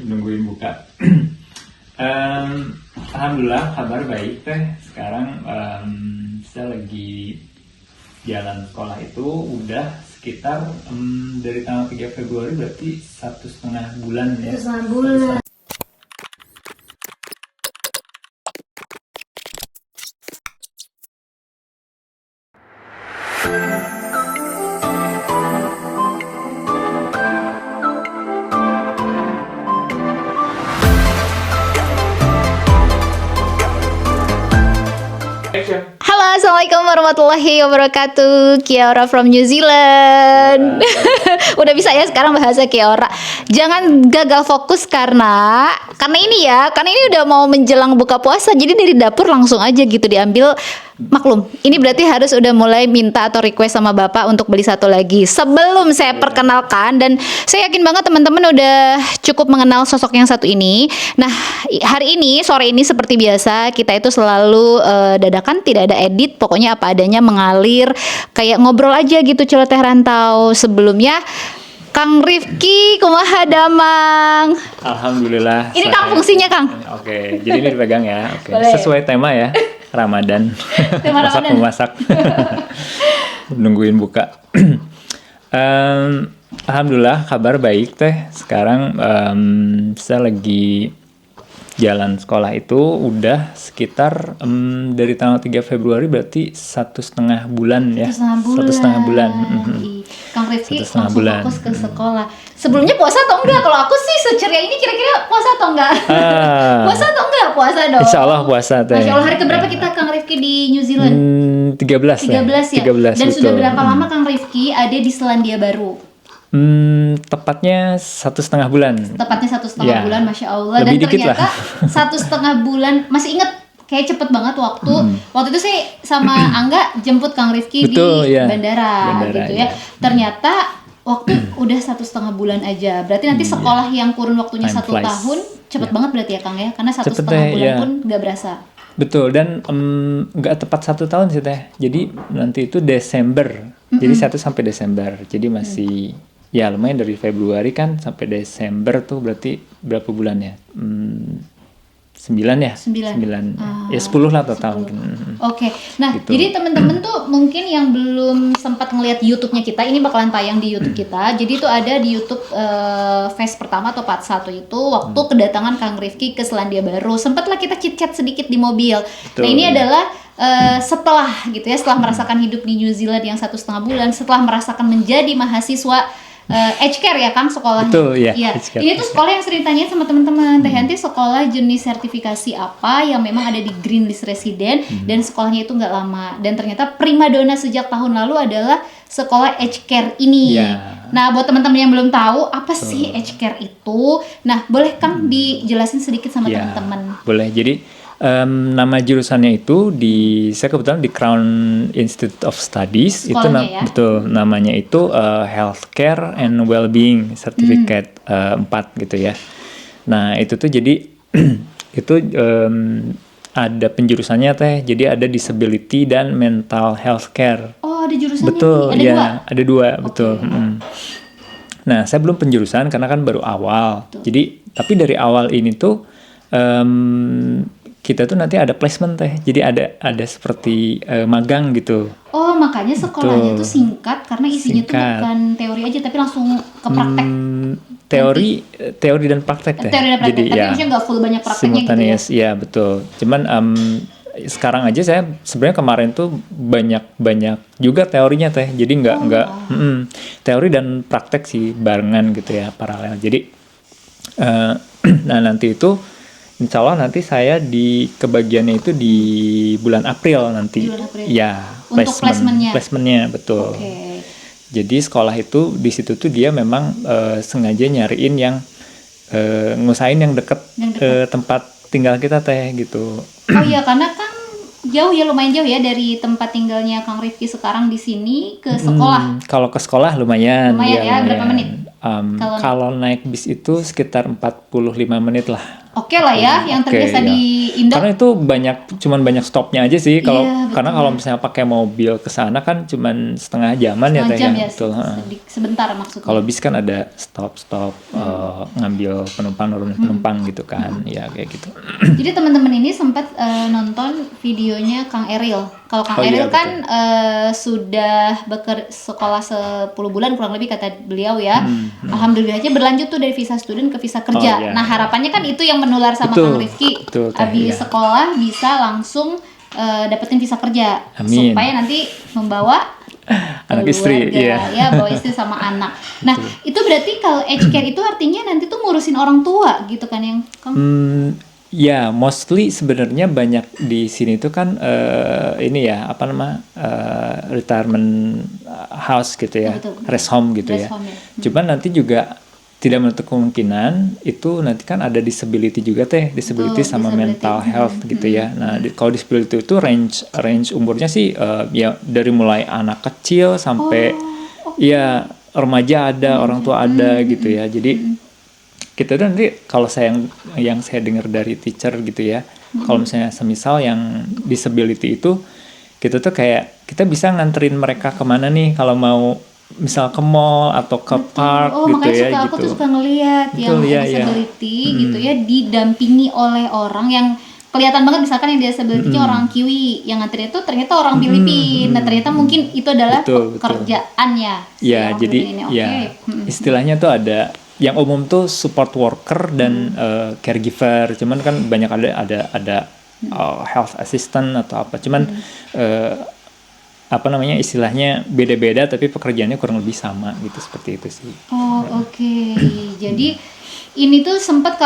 nungguin buka. Alhamdulillah kabar baik teh. Sekarang saya lagi jalan sekolah itu udah sekitar dari tanggal 3 Februari berarti 1,5 bulan ya. 1,5 bulan. Halo, assalamualaikum warahmatullahi wabarakatuh. Kiora from New Zealand. Udah bisa ya sekarang bahasa Kiora. Jangan gagal fokus karena ini udah mau menjelang buka puasa. Jadi dari dapur langsung aja gitu diambil. Maklum, ini berarti harus udah mulai minta atau request sama Bapak untuk beli satu lagi. Sebelum saya perkenalkan, dan saya yakin banget teman-teman udah cukup mengenal sosok yang satu ini. Nah, hari ini, sore ini seperti biasa, kita itu selalu dadakan, tidak ada edit, pokoknya apa adanya mengalir, kayak ngobrol aja gitu celoteh rantau. Sebelumnya, Kang Rifki, kumaha damang? Alhamdulillah. Ini Kang fungsinya Kang. Oke, jadi ini dipegang ya. Oke. Boleh. Sesuai tema ya. Ramadan. Tema Ramadan. Masak. Nungguin buka. Alhamdulillah kabar baik teh. Sekarang saya lagi jalan sekolah itu udah sekitar dari tanggal 3 Februari berarti 1,5 bulan ya. 1,5 bulan. Kang Rifki langsung bulan. fokus ke sekolah. Sebelumnya puasa atau enggak? Kalau aku sih seceria ini kira-kira puasa atau enggak? Puasa atau enggak? Puasa dong. Insya Allah puasa teh. Masya Allah, hari keberapa kita Kang Rifki di New Zealand? 13 ya? 13 Dan betul. sudah berapa lama Kang Rifki ada di Selandia Baru? Tepatnya 1,5 bulan. Tepatnya 1,5 Ya. bulan, Masya Allah. Lebih Dan dikit ternyata lah. 1,5 bulan, masih inget kayak cepet banget waktu. Waktu itu saya sama Angga jemput Kang Rifki Betul, di ya. bandara gitu ya. Ya. Ternyata waktu udah 1,5 bulan aja. Berarti nanti sekolah yang kurun waktunya Time 1 flies. tahun cepet banget berarti ya Kang ya, karena 1,5 Cepet deh, bulan ya. pun nggak berasa. Betul, dan nggak tepat 1 tahun sih teh. Jadi nanti itu Desember. Jadi 1 sampai Desember. Jadi masih ya lumayan dari Februari kan sampai Desember tuh berarti berapa bulan ya? 9 ya? 9. Ya 10 lah total. Oke, nah Gitu. jadi temen-temen tuh mungkin yang belum sempat ngelihat YouTube-nya kita, ini bakalan tayang di YouTube kita. Jadi itu ada di YouTube phase pertama atau part 1 itu waktu kedatangan Kang Rifki ke Selandia Baru. Sempatlah kita chit-chat sedikit di mobil. Betul. Nah ini adalah setelah gitu ya, setelah merasakan hidup di New Zealand yang 1,5 bulan, setelah merasakan menjadi mahasiswa Aged Care ya Kang sekolahnya. Betul, ya, Iya. Aged Care. Ini tuh sekolah yang sering tanyain sama teman-teman. Teh Yanti sekolah jenis sertifikasi apa yang memang ada di Green List Resident dan sekolahnya itu nggak lama. Dan ternyata primadona sejak tahun lalu adalah sekolah Aged Care ini. Ya. Nah, buat teman-teman yang belum tahu apa sih Aged Care itu, nah boleh Kang dijelasin sedikit sama Ya, teman-teman. boleh. Jadi nama jurusannya itu saya kebetulan di Crown Institute of Studies. Sekolahnya ya? Betul, namanya itu Healthcare and Wellbeing Certificate 4 gitu ya. Nah itu tuh jadi itu ada penjurusannya teh. Jadi ada disability dan mental health care. Oh, ada jurusannya Betul, nih. Ada ya, dua. ada 2, betul. Nah, saya belum penjurusan karena kan baru awal. Jadi, tapi dari awal ini tuh kita tuh nanti ada placement teh. Jadi ada seperti magang gitu. Oh, makanya sekolahnya Betul. tuh singkat karena isinya tuh Singkat. bukan teori aja tapi langsung ke praktek. Teori dan praktek teh. Teori dan praktek, Jadi tapi ya maksudnya nggak full banyak prakteknya gitu ya? simultaneous, ya betul. Cuman sekarang aja saya sebenarnya kemarin tuh banyak juga teorinya teh. Jadi nggak teori dan praktek sih barengan gitu ya, paralel. Jadi nah nanti itu insya Allah nanti saya di kebagiannya itu di bulan April nanti. Di bulan April. Ya, Untuk placementnya? Placementnya, betul. Oke. Jadi sekolah itu di situ tuh dia memang sengaja nyariin yang ngusahain yang deket tempat tinggal kita teh gitu. Oh iya, karena kan jauh ya, lumayan jauh ya dari tempat tinggalnya Kang Rifki sekarang di sini ke sekolah. Kalau ke sekolah lumayan Ya, berapa menit? Kalau naik bis itu sekitar 45 menit lah. oke lah ya, yang Oke, terbiasa iya. di Indo. Karena itu cuman banyak stopnya aja sih. Kalau Iya, karena betul. kalau misalnya pakai mobil ke sana kan cuman setengah jaman ya Setengah teh jam ya. ya, Betul. Heeh. sebentar maksudnya. Kalau bis kan ada stop ngambil penumpang nurunin penumpang gitu kan. Ya kayak gitu. Jadi teman-teman ini sempat nonton videonya Kang Eril. Kalau Kang Oh, iya, Eril kan sudah sekolah 10 bulan kurang lebih kata beliau ya. Alhamdulillah aja berlanjut tuh dari visa student ke visa kerja. Oh, iya, Nah, harapannya kan itu yang menular sama Betul, Kang Rifki. betul, Teh, Habis iya. sekolah bisa langsung dapetin visa kerja. Amin. Supaya nanti membawa Anak istri, keluarga, iya. ya bawa istri sama anak. Nah, itu berarti kalau aged care itu artinya nanti tuh ngurusin orang tua gitu kan yang Kang? Ya, mostly sebenarnya banyak di sini tuh kan ini ya apa nama retirement house gitu ya, Betul. rest home gitu Rest ya. home, ya. Cuman nanti juga tidak menutup kemungkinan itu nanti kan ada disability juga teh, disability Betul, sama disability. mental health gitu ya. Nah, kalau disability itu range umurnya sih ya dari mulai anak kecil sampai ya remaja ada, orang tua ada gitu ya. Jadi kita tuh nanti kalau yang saya dengar dari teacher gitu ya, kalau misalnya semisal yang disability itu kita tuh kayak kita bisa nganterin mereka kemana nih kalau mau misal ke mall atau ke park Oh, gitu makanya ya suka aku gitu. tuh suka ngeliat yang Betul, iya, iya. disability gitu ya didampingi oleh orang yang kelihatan banget, misalkan yang disability-nya orang Kiwi, yang nganterin itu ternyata orang Filipina. Nah, ternyata mungkin itu adalah Betul, betul. pekerjaannya si Ya, orang jadi Filipina ini. ya Oke. istilahnya tuh ada yang umum tuh support worker dan caregiver. Cuman kan banyak ada health assistant atau apa. Cuman apa namanya istilahnya beda-beda tapi pekerjaannya kurang lebih sama gitu, seperti itu sih. Oh, oke. Jadi ini tuh sempat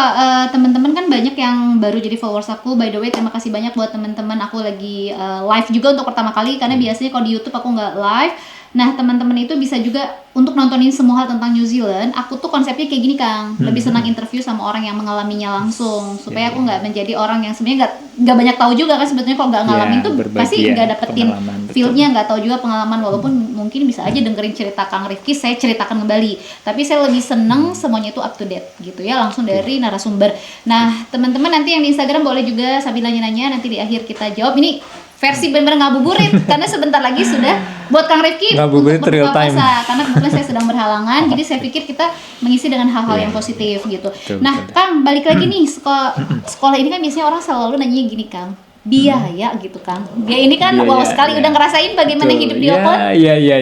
teman-teman kan banyak yang baru jadi followers aku. By the way, terima kasih banyak buat teman-teman. Aku lagi live juga untuk pertama kali karena biasanya kalau di YouTube aku nggak live. Nah, teman-teman itu bisa juga untuk nontonin semua hal tentang New Zealand. Aku tuh konsepnya kayak gini, Kang. Lebih senang interview sama orang yang mengalaminya langsung, supaya aku nggak menjadi orang yang sebenarnya nggak banyak tahu juga kan sebetulnya kalau nggak ngalamin tuh berbagi pasti ya, nggak dapetin pengalaman, betul. feel-nya, nggak tahu juga pengalaman, walaupun mungkin bisa aja dengerin cerita Kang Rifki, saya ceritakan kembali. Tapi saya lebih seneng semuanya itu up to date gitu ya, langsung dari narasumber. Nah, teman-teman nanti yang di Instagram boleh juga sambil nanya-nanya, nanti di akhir kita jawab. Ini versi benar-benar ngabuburit karena sebentar lagi sudah buat Kang Rifki Ngabuburit untuk real berbuka time. puasa, karena kebetulan saya sedang berhalangan. Jadi saya pikir kita mengisi dengan hal-hal yang positif gitu. Betul, Nah, betul. Kang, balik lagi nih, sekolah ini kan biasanya orang selalu nanya gini, Kang, biaya gitu kan. Dia ini kan wow Biaya, sekali ya. udah ngerasain bagaimana Betul. hidup di Auckland. Iya.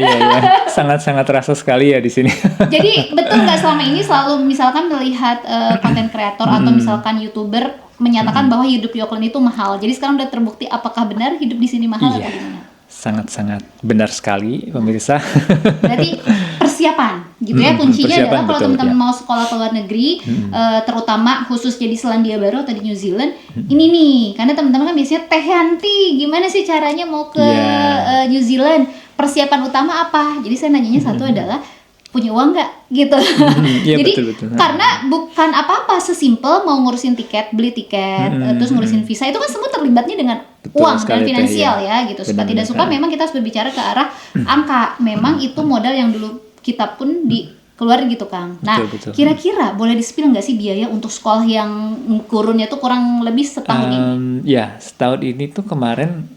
Sangat-sangat terasa sekali ya di sini. Jadi betul nggak selama ini selalu misalkan melihat konten kreator atau misalkan YouTuber menyatakan bahwa hidup di Auckland itu mahal. Jadi sekarang udah terbukti apakah benar hidup di sini mahal atau Iya. gimana? Sangat-sangat benar sekali pemirsa. Berarti persiapan gitu ya, kuncinya persiapan, adalah kalau betul, teman-teman ya. mau sekolah ke luar negeri, terutama khusus jadi Selandia Baru atau di New Zealand, ini nih, karena teman-teman kan biasanya Teh Yanti, gimana sih caranya mau ke Iya. New Zealand? Persiapan utama apa? Jadi saya nanyanya satu adalah punya uang nggak gitu. Iya, Jadi betul. karena bukan apa-apa sesimpel mau ngurusin tiket, beli tiket, terus ngurusin visa, itu kan semua terlibatnya dengan Betul uang dan sekali, Teh, finansial ya. ya gitu. Suka tidak Benar-benar suka sekali. memang kita harus berbicara ke arah angka. Memang itu modal yang dulu kita pun dikeluarin gitu, Kang. Nah, Betul. kira-kira boleh di-spill nggak sih biaya untuk sekolah yang kurunnya tuh kurang lebih setahun ini? Ya, setahun ini tuh kemarin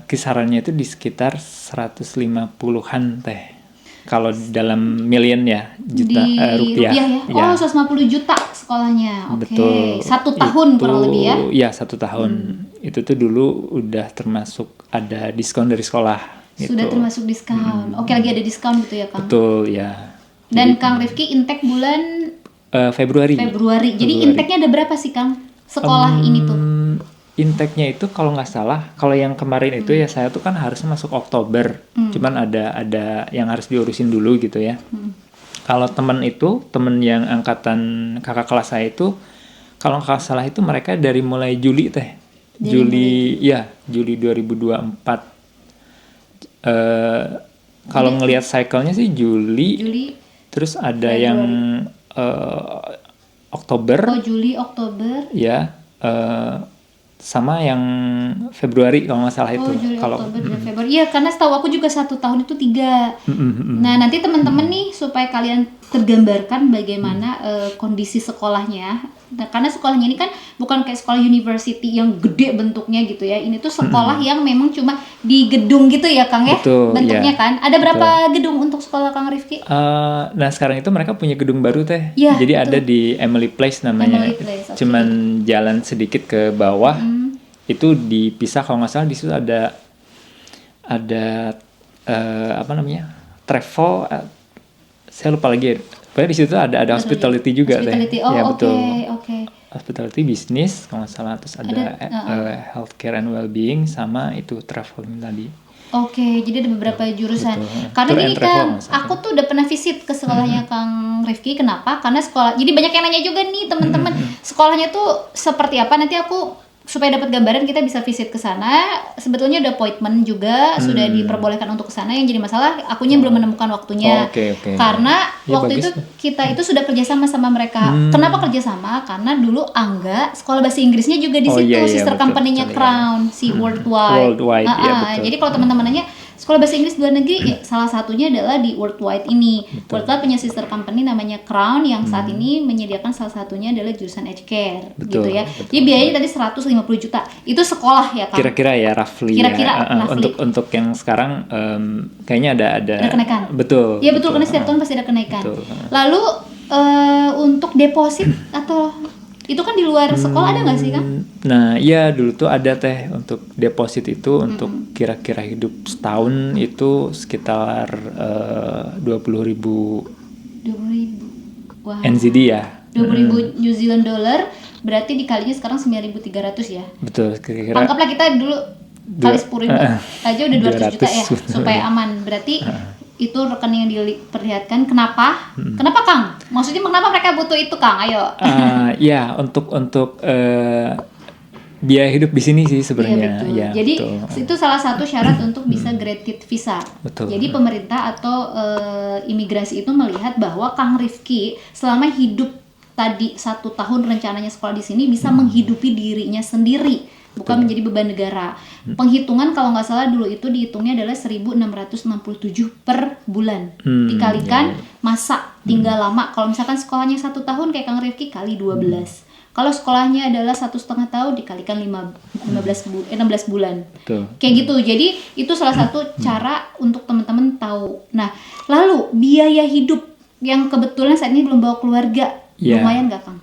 kisarannya itu di sekitar 150-an teh. Kalau dalam million ya, juta Di rupiah. ya? Oh, 150 juta sekolahnya. Oke. Betul. 1 tahun kurang lebih ya? Iya, 1 tahun. Itu tuh dulu udah termasuk ada diskon dari sekolah. Sudah gitu. termasuk diskon. Oke, lagi ada diskon gitu ya, Kang? Betul, ya. Dan Kang Rifki intake bulan Februari. Februari. Jadi Februari. intake-nya ada berapa sih, Kang? Sekolah ini tuh. Intake-nya itu kalau nggak salah, kalau yang kemarin itu ya saya tuh kan harusnya masuk Oktober. Cuman ada yang harus diurusin dulu gitu ya. Kalau temen yang angkatan kakak kelas saya itu, kalau nggak salah itu mereka dari mulai Juli teh. Juli 2024. Kalau ngelihat cycle-nya sih Juli. Terus ada Februari. yang Oktober. Oh, Juli, Oktober. Ya, sama yang Februari kalau nggak salah itu. Oh, Juli, Kalau Oktober, dan Februari. Iya, karena setahu aku juga 1 tahun itu 3. Nah, nanti teman-teman nih supaya kalian tergambarkan bagaimana kondisi sekolahnya. Nah, karena sekolahnya ini kan bukan kayak sekolah university yang gede bentuknya gitu ya. Ini tuh sekolah yang memang cuma di gedung gitu ya Kang ya. Betul, bentuknya ya. kan. Ada berapa gedung untuk sekolah Kang Rifki? Nah sekarang itu mereka punya gedung baru teh. Ya, Jadi betul. ada di Emily Place namanya. Emily Place, oke. Cuman jalan sedikit ke bawah. Itu dipisah kalau nggak salah di situ ada apa namanya? Travel. Saya lupa lagi. Pokoknya di situ ada hospitality juga Hospitality. teh. Oh, Ya oke, betul. oke. Hospitality bisnis kalau nggak salah, terus ada healthcare and well-being sama itu traveling tadi. Oke, jadi ada beberapa jurusan. Betul. Karena Tour ini and travel kan maksudnya. aku tuh udah pernah visit ke sekolahnya Kang Rifki. Kenapa? Karena sekolah. Jadi banyak yang nanya juga nih teman-teman, sekolahnya tuh seperti apa? Nanti aku supaya dapat gambaran kita bisa visit ke sana. Sebetulnya udah appointment juga sudah diperbolehkan untuk ke sana. Yang jadi masalah akunya belum menemukan waktunya. Oke. Karena Ya, waktu bagus itu kita itu sudah kerjasama sama mereka. Kenapa kerjasama? Karena dulu Angga sekolah bahasa Inggrisnya juga di Oh, situ, iya, sister betul company-nya sekali, Crown, si Worldwide. Worldwide, iya, betul. Jadi kalau teman-teman nanya sekolah bahasa Inggris luar negeri, ya, salah satunya adalah di Worldwide ini. Worldwide punya sister company namanya Crown yang saat ini menyediakan salah satunya adalah jurusan Aged Care, Betul, gitu ya. betul. Jadi biayanya tadi 150 juta. Itu sekolah ya kan? Kira-kira ya roughly Kira-kira, ya. roughly. Untuk yang sekarang kayaknya ada Ada kenaikan. Betul. Iya betul, karena setiap tahun pasti ada kenaikan. Betul. Lalu untuk deposit atau itu kan di luar sekolah ada nggak sih Kang? Nah, iya dulu tuh ada teh untuk deposit itu untuk kira-kira hidup setahun itu sekitar 20.000 20.000. Wah. NZD ya. 20.000 New Zealand dollar berarti dikalinya sekarang 9.300 ya. Betul, kira-kira. Anggaplah kita dulu kali 10.000 aja udah 200 juta ya 200. supaya aman. Berarti itu rekening yang diperlihatkan. Kenapa? Kenapa Kang? Maksudnya kenapa mereka butuh itu Kang? Ayo. Ya, untuk biaya hidup di sini sih sebenarnya. Iya, betul. Ya, Jadi betul. itu salah satu syarat untuk bisa granted visa. Betul. Jadi pemerintah atau imigrasi itu melihat bahwa Kang Rifki selama hidup tadi 1 tahun rencananya sekolah di sini bisa menghidupi dirinya sendiri, bukan menjadi beban negara. Penghitungan kalau nggak salah dulu itu dihitungnya adalah 1.667 per bulan. Dikalikan masa tinggal lama. Kalau misalkan sekolahnya 1 tahun kayak Kang Rifki kali 12. Kalau sekolahnya adalah 1,5 tahun dikalikan 16 bulan. Betul. Kayak gitu. Jadi itu salah satu cara untuk teman-teman tahu. Nah, lalu biaya hidup yang kebetulan saat ini belum bawa keluarga, Ya. lumayan nggak Kang?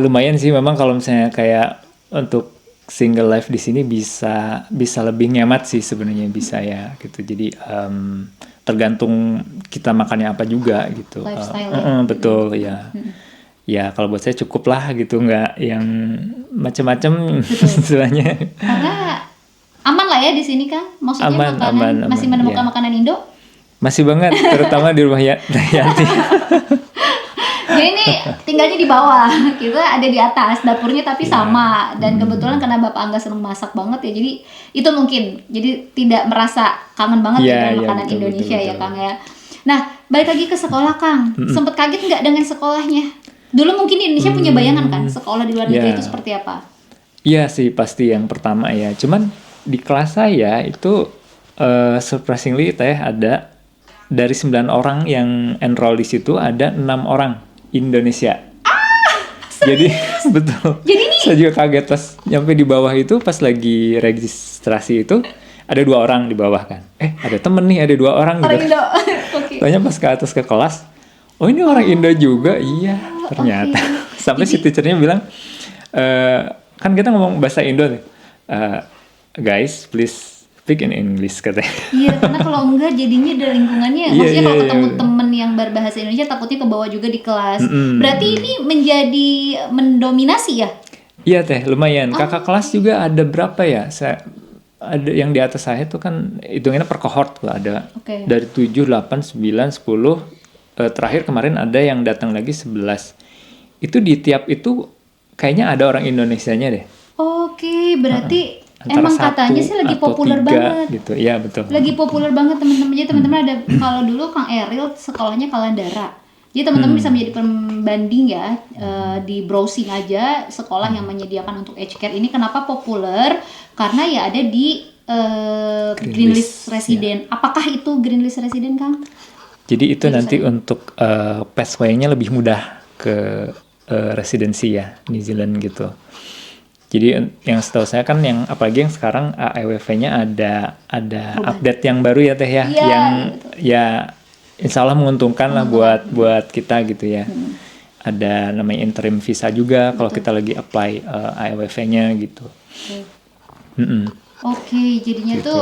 Lumayan sih memang kalau misalnya kayak untuk single life di sini bisa lebih ngemat sih sebenarnya bisa ya gitu. Jadi tergantung kita makannya apa juga gitu. Lifestyle Betul ya. Ya kalau buat saya cukup lah gitu, nggak yang macam-macam istilahnya. Karena aman lah ya di sini Kang. Maksudnya Aman, makanan masih aman, menemukan ya. makanan Indo. Masih banget, terutama di rumah Yanti. Jadi ini tinggalnya di bawah, kita ada di atas dapurnya tapi sama. Dan kebetulan karena Bapak Angga seneng masak banget ya, jadi itu mungkin jadi tidak merasa kangen banget Iya, dengan iya, makanan betul, Indonesia betul, ya betul. Kang ya. Nah balik lagi ke sekolah Kang, sempet kaget nggak dengan sekolahnya? Dulu mungkin di Indonesia punya bayangan kan sekolah di luar negeri Iya. itu seperti apa? Iya sih pasti yang pertama ya. Cuman di kelas saya itu surprisingly teh ada dari 9 orang yang enroll di situ ada 6 orang Indonesia. Jadi betul. Jadi nih Saya juga kaget pas nyampe di bawah itu pas lagi registrasi itu ada 2 orang di bawah kan. Ada temen nih ada 2 orang orang gitu. Indo. Oke. Tanya pas ke atas ke kelas, oh ini orang Indo juga, iya ternyata. oke. Sampai si teachernya bilang, kan kita ngomong bahasa Indo nih, guys please speak in English katanya. Iya, karena kalau enggak jadinya dari lingkungannya, Iya, maksudnya kalau iya, ketemu iya. temen yang berbahasa Indonesia takutnya ke bawah juga di kelas. Berarti ini menjadi mendominasi ya? Iya teh, lumayan. Kakak kelas juga ada berapa ya? Ada yang di atas saya tuh kan hitungannya per cohort tuh ada Oke. dari 7, 8, 9, 10. Terakhir kemarin ada yang datang lagi 11. Itu di tiap itu kayaknya ada orang Indonesianya deh. Oke, berarti Antara emang 1 katanya sih lagi atau populer 3 banget. gitu. Iya betul. Lagi populer banget teman-teman. Jadi teman-teman ada kalau dulu Kang Eril sekolahnya Kalandara. Jadi teman-teman bisa menjadi pembanding ya di browsing aja sekolah yang menyediakan untuk aged care ini kenapa populer? Karena ya ada di green list resident. Apakah itu green list resident Kang? Jadi itu nanti untuk pathway-nya lebih mudah ke residensi ya New Zealand gitu. Jadi yang setahu saya kan yang apalagi yang sekarang AEWF-nya ada update yang baru ya Teh ya, Iya, yang betul. ya insya Allah menguntungkan lah buat kita gitu ya. Ada namanya interim visa juga kalau kita lagi apply AEWF-nya gitu. Mm-mm. Oke, jadinya Gitu. tuh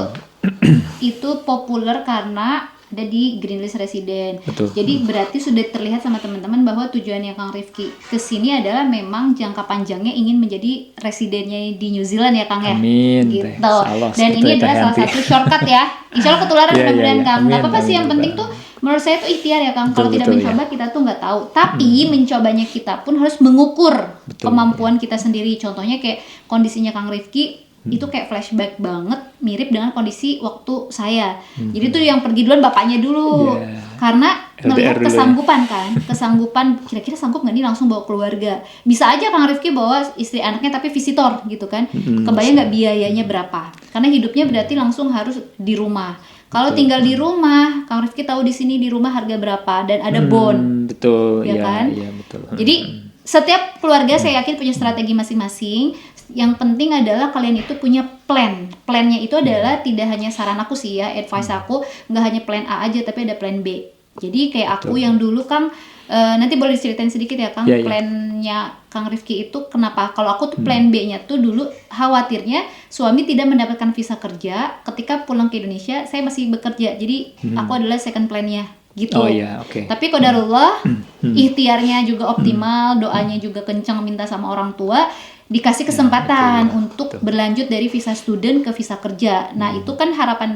itu populer karena ada di green list resident. Betul. Jadi berarti sudah terlihat sama teman-teman bahwa tujuannya Kang Rifki ke sini adalah memang jangka panjangnya ingin menjadi residennya di New Zealand ya Kang ya. Amin, Gitu. Teh. Salos Dan gitu ini ya, Teh adalah salah Yanti. satu shortcut ya. Insya Allah ketularan Iya, mudah-mudahan iya, iya. Kang. Nggak Amin, apa-apa sih, amin, yang penting betul. tuh menurut saya tuh ikhtiar ya Kang. Kalau Betul, tidak betul, mencoba ya. kita tuh nggak tahu. Tapi mencobanya kita pun harus mengukur Betul, kemampuan kita sendiri. Contohnya kayak kondisinya Kang Rifki itu kayak flashback banget, mirip dengan kondisi waktu saya. Jadi tuh yang pergi duluan bapaknya dulu, Yeah. karena ngelihat LDR dulu ya. kesanggupan kan, kesanggupan kira-kira sanggup nggak nih langsung bawa keluarga. Bisa aja Kang Rifki bawa istri anaknya tapi visitor gitu kan, kebayang nggak biayanya berapa? Karena hidupnya berarti langsung harus di rumah. Kalau tinggal di rumah, Kang Rifki tahu di sini di rumah harga berapa dan ada bond. Betul, Ya ya, kan? iya betul. Jadi setiap keluarga saya yakin punya strategi masing-masing. Yang penting adalah kalian itu punya plan. Plannya itu adalah tidak hanya saran aku sih ya, advice aku nggak hanya plan A aja tapi ada plan B. Jadi kayak aku yang dulu Kang, nanti boleh diceritain sedikit ya Kang, Iya, iya. plannya Kang Rifki itu kenapa? Kalau aku tuh plan B-nya tuh dulu khawatirnya suami tidak mendapatkan visa kerja ketika pulang ke Indonesia, saya masih bekerja. Jadi aku adalah second plan-nya gitu. Oh iya, oke. Tapi qadarullah, ikhtiarnya juga optimal, doanya juga kencang, minta sama orang tua, dikasih kesempatan untuk berlanjut dari visa student ke visa kerja. Nah itu kan harapan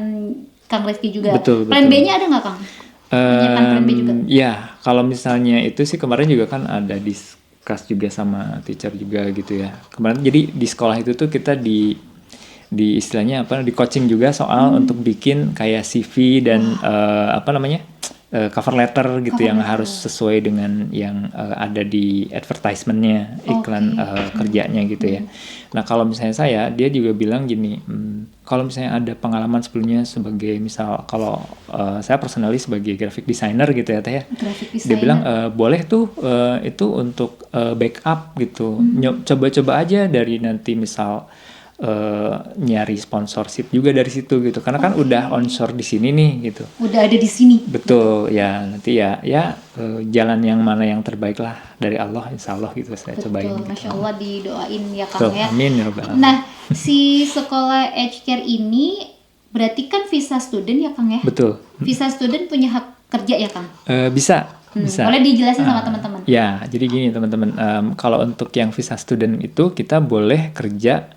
Kang Rifki juga. Betul, Plan betul. B-nya ada nggak Kang? Menyiapkan plan B juga? Ya, kalau misalnya itu sih kemarin juga kan ada discuss juga sama teacher juga gitu ya. Kemarin jadi di sekolah itu tuh kita di istilahnya apa, di coaching juga soal untuk bikin kayak CV dan apa namanya, cover letter gitu yang harus sesuai dengan yang ada di advertisementnya, iklan kerjanya gitu ya. Nah kalau misalnya dia juga bilang gini, kalau misalnya ada pengalaman sebelumnya sebagai misal kalau saya personally sebagai graphic designer gitu ya Teh ya, Graphic dia designer. bilang boleh tuh itu untuk backup gitu, coba-coba aja dari nanti misal nyari sponsorship juga dari situ gitu, karena kan udah onshore di sini nih gitu. Udah ada di sini. Betul ya, nanti ya jalan yang mana yang terbaik lah dari Allah, insya Allah gitu saya cobain. Betul, Gitu. Masya Allah didoain ya Kang Betul, ya. amin ya rabbal alamin. Nah, si sekolah Edge Care ini berarti kan visa student ya Kang ya? Betul. Visa student punya hak kerja ya Kang? Bisa. Boleh dijelasin sama teman-teman? Ya, jadi gini teman-teman, kalau untuk yang visa student itu kita boleh kerja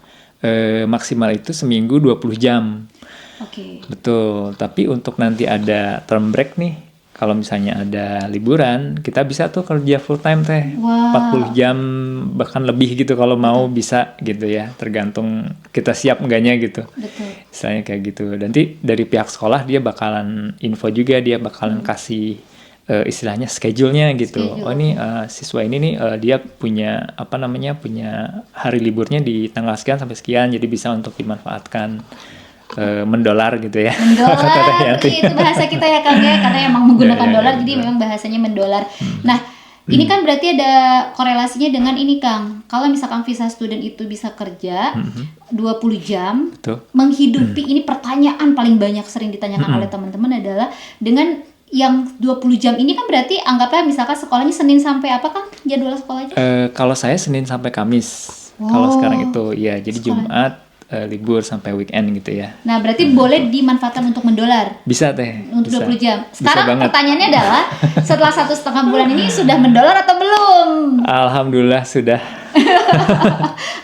maksimal itu seminggu 20 jam. Oke. Betul, tapi untuk nanti ada term break nih, kalau misalnya ada liburan, kita bisa tuh kerja full time Teh. Wah. 40 jam bahkan lebih gitu kalau mau bisa gitu ya, tergantung kita siap enggaknya gitu. Betul. Misalnya kayak gitu. Nanti dari pihak sekolah dia bakalan info juga, dia bakalan kasih istilahnya schedule-nya gitu. Schedule. Oh ini siswa ini nih dia punya apa namanya, punya hari liburnya di tanggal sekian sampai sekian, jadi bisa untuk dimanfaatkan mendolar gitu ya. Kata Mendolar, Yanti. itu bahasa kita ya Kang ya, karena emang menggunakan Ya, dolar, jadi betul. memang bahasanya mendolar. Nah, ini kan berarti ada korelasinya dengan ini Kang. Kalau misalkan visa student itu bisa kerja 20 jam, Betul. menghidupi, ini pertanyaan paling banyak sering ditanyakan oleh teman-teman adalah dengan yang 20 jam ini kan berarti anggaplah misalkan sekolahnya Senin sampai apa Kang jadwal sekolahnya? Kalau saya Senin sampai Kamis. Kalau sekarang itu ya, jadi Jumat libur sampai weekend gitu ya. Nah, berarti boleh dimanfaatkan untuk mendolar. Bisa Teh. Untuk bisa. 20 jam. Bisa Sekarang banget. pertanyaannya adalah setelah 1,5 bulan ini sudah mendolar atau belum? Alhamdulillah sudah.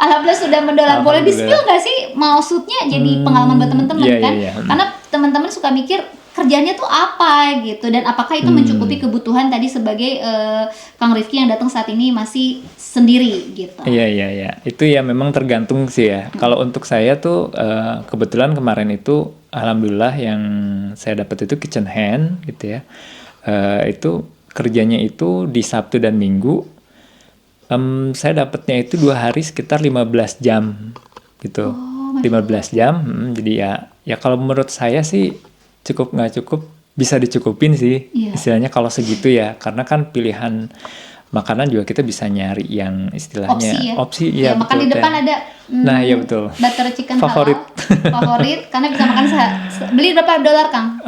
Alhamdulillah sudah mendolar. Boleh Alhamdulillah. di-spill nggak sih maksudnya jadi pengalaman buat teman-teman iya, kan? iya, iya. Karena teman-teman suka mikir kerjanya tuh apa gitu, dan apakah itu mencukupi kebutuhan tadi sebagai Kang Rifki yang datang saat ini masih sendiri gitu. Iya. Itu ya memang tergantung sih ya. Kalau untuk saya tuh kebetulan kemarin itu alhamdulillah yang saya dapat itu kitchen hand gitu ya. Itu kerjanya itu di Sabtu dan Minggu. Saya dapatnya itu 2 hari sekitar 15 jam gitu. Oh, 15 jam. Jadi ya kalau menurut saya sih cukup nggak cukup bisa dicukupin sih. Iya. Istilahnya kalau segitu ya, karena kan pilihan makanan juga kita bisa nyari yang istilahnya Opsi ya ya. Makan di betul, depan Teh. ada Nah, iya betul. butter chicken Favorit. halal. Favorit karena bisa makan beli berapa dolar, Kang?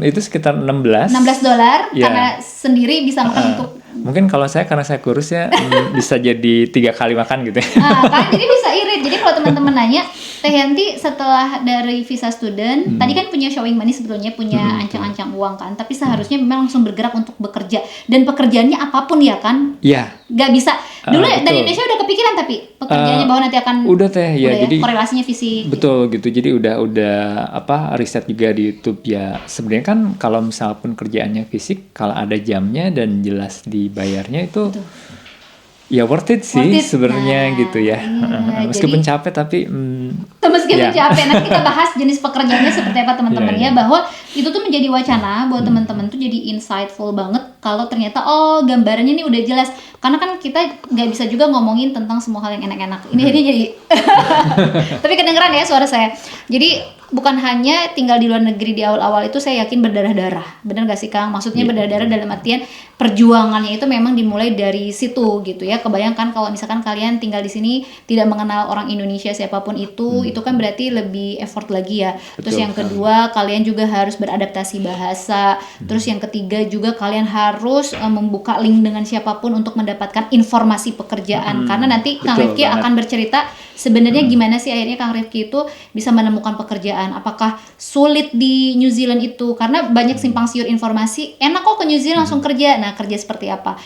Itu sekitar 16. $16 Iya. karena sendiri bisa makan untuk Mungkin kalau karena saya kurus ya bisa jadi 3 kali makan gitu ya. kan jadi bisa irit. Jadi kalau teman-teman nanya, Teh Yanti setelah dari visa student, tadi kan punya showing money sebetulnya, punya ancang-ancang uang kan, tapi seharusnya memang langsung bergerak untuk bekerja dan pekerjaannya apapun ya kan, Iya. nggak bisa. Dulu dari betul. Indonesia udah kepikiran tapi pekerjaannya bahwa nanti akan Udah Teh, ya jadi korelasinya fisik. betul gitu. Jadi udah riset juga di YouTube ya. Sebenarnya kan kalau misal pun kerjaannya fisik, kalau ada jamnya dan jelas dibayarnya itu ya worth it sih Worth it. sebenarnya Nah, gitu ya. iya, Meskipun capek tapi Meskipun Ya. capek, nanti kita bahas jenis pekerjaannya seperti apa teman-teman Iya, ya, bahwa itu tuh menjadi wacana buat teman-teman tuh jadi insightful banget kalau ternyata gambarannya ini udah jelas, karena kan kita nggak bisa juga ngomongin tentang semua hal yang enak-enak ini jadi tapi kedengeran ya suara saya. Jadi bukan hanya tinggal di luar negeri di awal-awal itu saya yakin berdarah-darah, bener gak sih Kang? Maksudnya berdarah-darah dalam artian perjuangannya itu memang dimulai dari situ gitu ya. Kebayangkan kalau misalkan kalian tinggal di sini tidak mengenal orang Indonesia siapapun itu kan berarti lebih effort lagi ya. Terus Betul, yang kedua kalian juga harus beradaptasi bahasa. Terus yang ketiga juga kalian harus membuka link dengan siapapun untuk mendapatkan informasi pekerjaan. Karena nanti Kang betul Rifki banget. akan bercerita sebenarnya gimana sih akhirnya Kang Rifki itu bisa menemukan pekerjaan. Apakah sulit di New Zealand itu? Karena banyak simpang siur informasi, enak kok ke New Zealand langsung kerja. Nah, kerja seperti apa?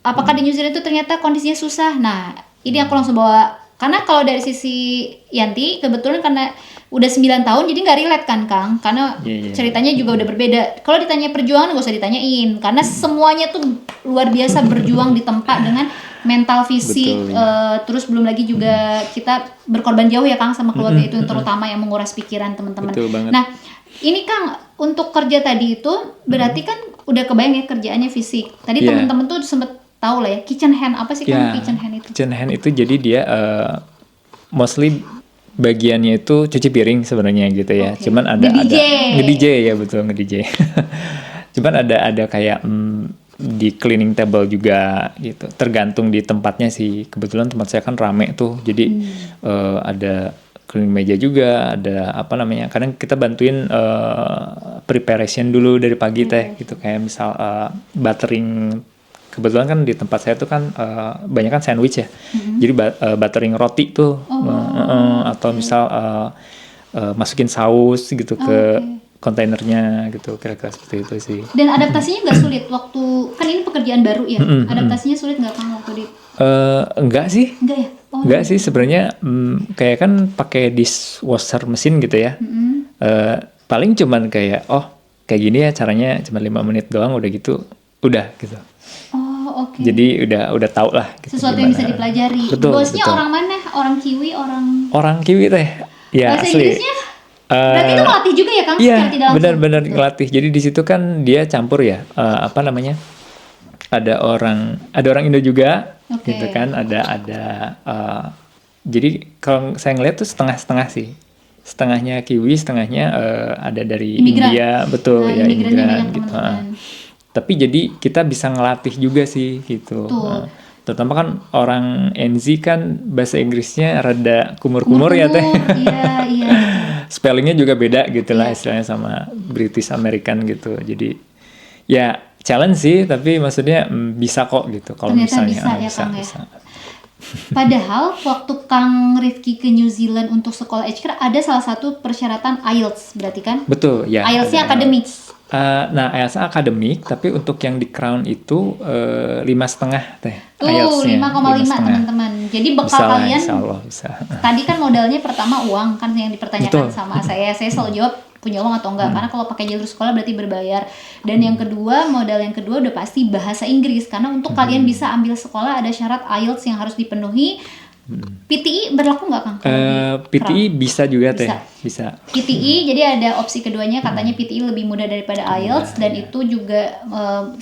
Apakah di New Zealand itu ternyata kondisinya susah? Nah, ini aku langsung bawa. Karena kalau dari sisi Yanti, kebetulan karena udah 9 tahun, jadi nggak relate kan, Kang? Karena Iya. ceritanya juga udah berbeda. Kalau ditanya perjuangan, nggak usah ditanyain. Karena semuanya tuh luar biasa berjuang di tempat dengan mental, fisik. Betul, ya. Terus belum lagi juga kita berkorban jauh ya, Kang, sama keluarga itu, terutama yang menguras pikiran teman-teman. Betul banget. Nah, ini Kang, untuk kerja tadi itu berarti kan udah kebayang ya kerjaannya fisik. Tadi Iya. teman-teman tuh sempet tahu lah ya, kitchen hand apa sih Kang kitchen hand itu? Kitchen hand itu jadi dia mostly bagiannya itu cuci piring sebenarnya gitu ya. Oke. Cuman ada Nge-DJ. nge-DJ ya betul nge-DJ. Cuman ada kayak di cleaning table juga gitu. Tergantung di tempatnya sih. Kebetulan tempat saya kan rame tuh. Jadi ada cleaning meja juga, ada apa namanya? Kadang kita bantuin preparation dulu dari pagi teh gitu, kayak misal buttering. Kebetulan kan di tempat saya tuh kan banyak kan sandwich ya, jadi buttering roti tuh, atau misal masukin saus gitu ke kontainernya gitu, kira-kira seperti itu sih. Dan adaptasinya nggak sulit waktu, kan ini pekerjaan baru ya, adaptasinya sulit nggak Kang waktu di? Enggak sih, Enggak ya? enggak sih sebenarnya, kayak kan pakai dishwasher mesin gitu ya, paling cuman kayak kayak gini ya caranya, cuma 5 menit doang udah gitu, udah gitu. Oke. Jadi udah tahu lah gitu, Sesuatu yang bisa gimana. dipelajari. Betul, Bosnya betul. orang mana? Orang Kiwi, Orang Kiwi teh, ya bahasa asli. Inggrisnya? Berarti itu melatih juga ya Kang? Iya, Secara tidak langsung? benar-benar ngelatih. Jadi di situ kan dia campur ya, apa namanya? Ada orang Indo juga, Oke. gitu kan? Jadi kalau saya ngeliat tuh setengah-setengah sih. Setengahnya Kiwi, setengahnya ada dari Imigran. India, betul Nah, ya imigrannya imigran banyak, gitu. teman-teman. Tapi jadi kita bisa ngelatih juga sih gitu. Betul. Terutama kan orang NZ kan bahasa Inggrisnya rada kumur-kumur ya teh. Iya. Spellingnya juga beda gitu lah Iya. istilahnya sama British American gitu. Jadi ya challenge sih, tapi maksudnya bisa kok gitu kalau Ternyata misalnya bisa ya, Kang, ya? bisa. Padahal waktu Kang Rifki ke New Zealand untuk sekolah HR ada salah satu persyaratan IELTS berarti kan? Betul ya. IELTS-nya ada akademik. Nah, IELTS akademik, tapi untuk yang di Crown itu 5,5 teh. Tuh IELTS-nya, 5,5 teman-teman. Jadi bekal Bisa lah, kalian insya Allah bisa. tadi kan modalnya pertama uang kan yang dipertanyakan Betul. sama saya. Saya selalu jawab punya uang atau enggak, karena kalau pakai jalur sekolah berarti berbayar. Dan yang kedua, modal yang kedua udah pasti bahasa Inggris, karena untuk kalian bisa ambil sekolah ada syarat IELTS yang harus dipenuhi. PTI berlaku nggak Kang? Kalau di PTI Crown? bisa juga teh, Bisa. bisa. PTI, jadi ada opsi keduanya, katanya PTI lebih mudah daripada IELTS, dan itu juga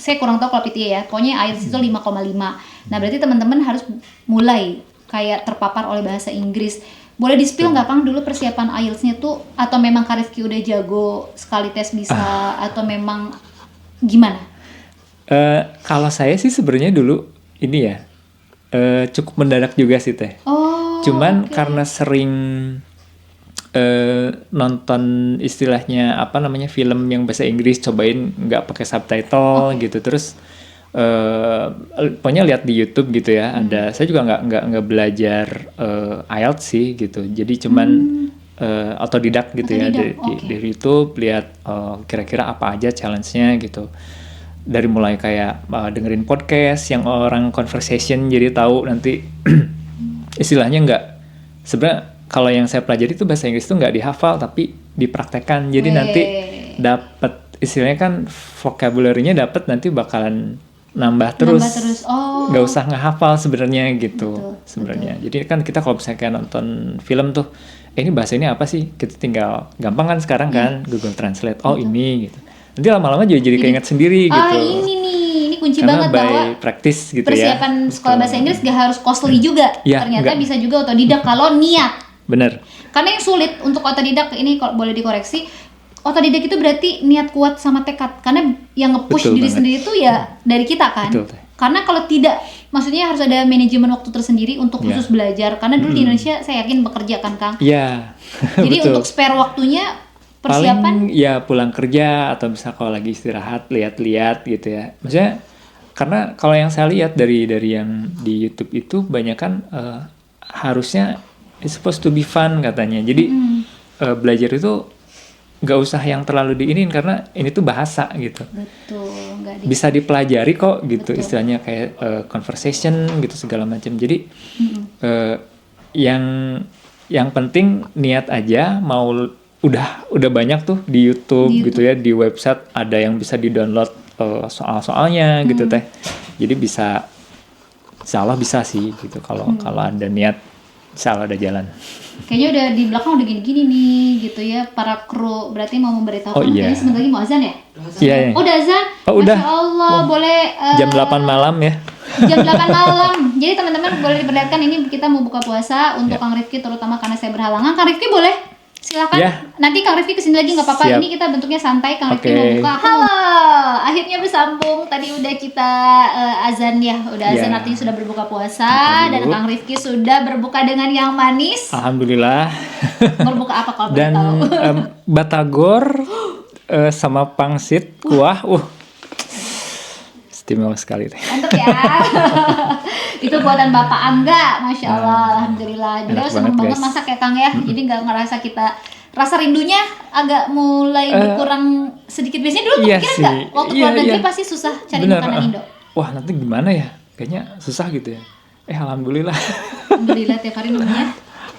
saya kurang tahu kalau PTI ya, pokoknya IELTS itu 5,5. Nah berarti teman-teman harus mulai kayak terpapar oleh bahasa Inggris. Boleh di-spill nggak Kang dulu persiapan IELTS-nya tuh, atau memang Kak Rifki udah jago sekali tes bisa, atau memang gimana? Kalau saya sih sebenarnya dulu ini ya cukup mendadak juga sih Teh. Oh, Cuman oke. karena sering nonton istilahnya apa namanya film yang bahasa Inggris, cobain nggak pakai subtitle gitu, terus pokoknya lihat di YouTube gitu ya. Ada, saya juga nggak belajar IELTS sih gitu. Jadi cuman otodidak gitu ya Otodidak, dari YouTube, lihat kira-kira apa aja challenge-nya gitu. Dari mulai kayak dengerin podcast yang orang conversation, jadi tahu nanti istilahnya nggak, sebenarnya kalau yang saya pelajari itu bahasa Inggris itu nggak dihafal tapi dipraktekkan, jadi nanti dapat istilahnya kan vocabulary-nya dapat, nanti bakalan nambah terus, Oh, nggak usah ngehafal sebenarnya gitu. Betul, Sebenarnya jadi kan kita kalau misalnya kayak nonton film tuh, ini bahasa ini apa sih, kita tinggal gampang kan sekarang kan Google Translate, oh ini gitu, nanti lama-lama jadi keinget sendiri gitu. ini kunci Karena banget by bahwa practice gitu persiapan ya. sekolah bahasa Inggris gak harus costly juga. Ya, Ternyata nggak. bisa juga otodidak kalau niat. Bener. Karena yang sulit untuk otodidak ini, kalau boleh dikoreksi, otodidak itu berarti niat kuat sama tekad. Karena yang nge-push Betul diri banget. sendiri itu ya dari kita kan. Betul, Teh. Karena kalau tidak, maksudnya harus ada manajemen waktu tersendiri untuk Ya. khusus belajar. Karena dulu di Indonesia saya yakin bekerja kan Kang. Iya. Jadi Betul. untuk spare waktunya persiapan Paling ya pulang kerja atau bisa kalau lagi istirahat lihat-lihat gitu ya. Maksudnya karena kalau yang saya lihat dari yang di YouTube itu banyak kan harusnya it's supposed to be fun katanya. Jadi belajar itu nggak usah yang terlalu diinin karena ini tuh bahasa gitu. betul nggak Bisa dipelajari kok gitu, Betul. istilahnya kayak conversation gitu segala macam. Jadi yang penting niat aja, mau udah banyak tuh di YouTube gitu ya, di website ada yang bisa di-download soal-soalnya gitu Teh. Jadi bisa, insya Allah bisa sih gitu, kalau ada niat insya Allah ada jalan. Kayaknya udah di belakang udah gini-gini nih gitu ya para kru, berarti mau memberitahukan Oh, iya. kayaknya sebentar lagi mau azan ya? Iya, iya. Oh udah azan? Oh, udah. Masya Allah, Oh, boleh Jam 8 malam ya. jam 8 malam. Jadi teman-teman boleh diperlihatkan ini kita mau buka puasa untuk Ya. Kang Rifki, terutama karena saya berhalangan. Kang Rifki boleh? Silakan. Ya. Nanti Kang Rifki kesini lagi nggak apa-apa. Siap. Ini kita bentuknya santai. Kang Rifki Oke. mau buka. Halo, akhirnya bersambung. Tadi udah kita azan ya. Udah azan Ya. artinya sudah berbuka puasa. Buka Dan dulu. Kang Rifki sudah berbuka dengan yang manis. Alhamdulillah. Berbuka apa kalau boleh Dan tahu? batagor sama pangsit kuah, istimewa sekali Teh. Mantep ya. Itu buatan Bapak Angga, Masya Allah, Alhamdulillah. Juga enak seneng banget, banget guys. masak ya Kang ya. Jadi nggak ngerasa kita, rasa rindunya agak mulai berkurang sedikit. Biasanya dulu iya kepikiran sih. nggak? Waktu Iya, keluar negeri iya. pasti susah cari Bener, makanan Indo. Wah nanti gimana ya? Kayaknya susah gitu ya. Alhamdulillah. Alhamdulillah tiap hari nemunya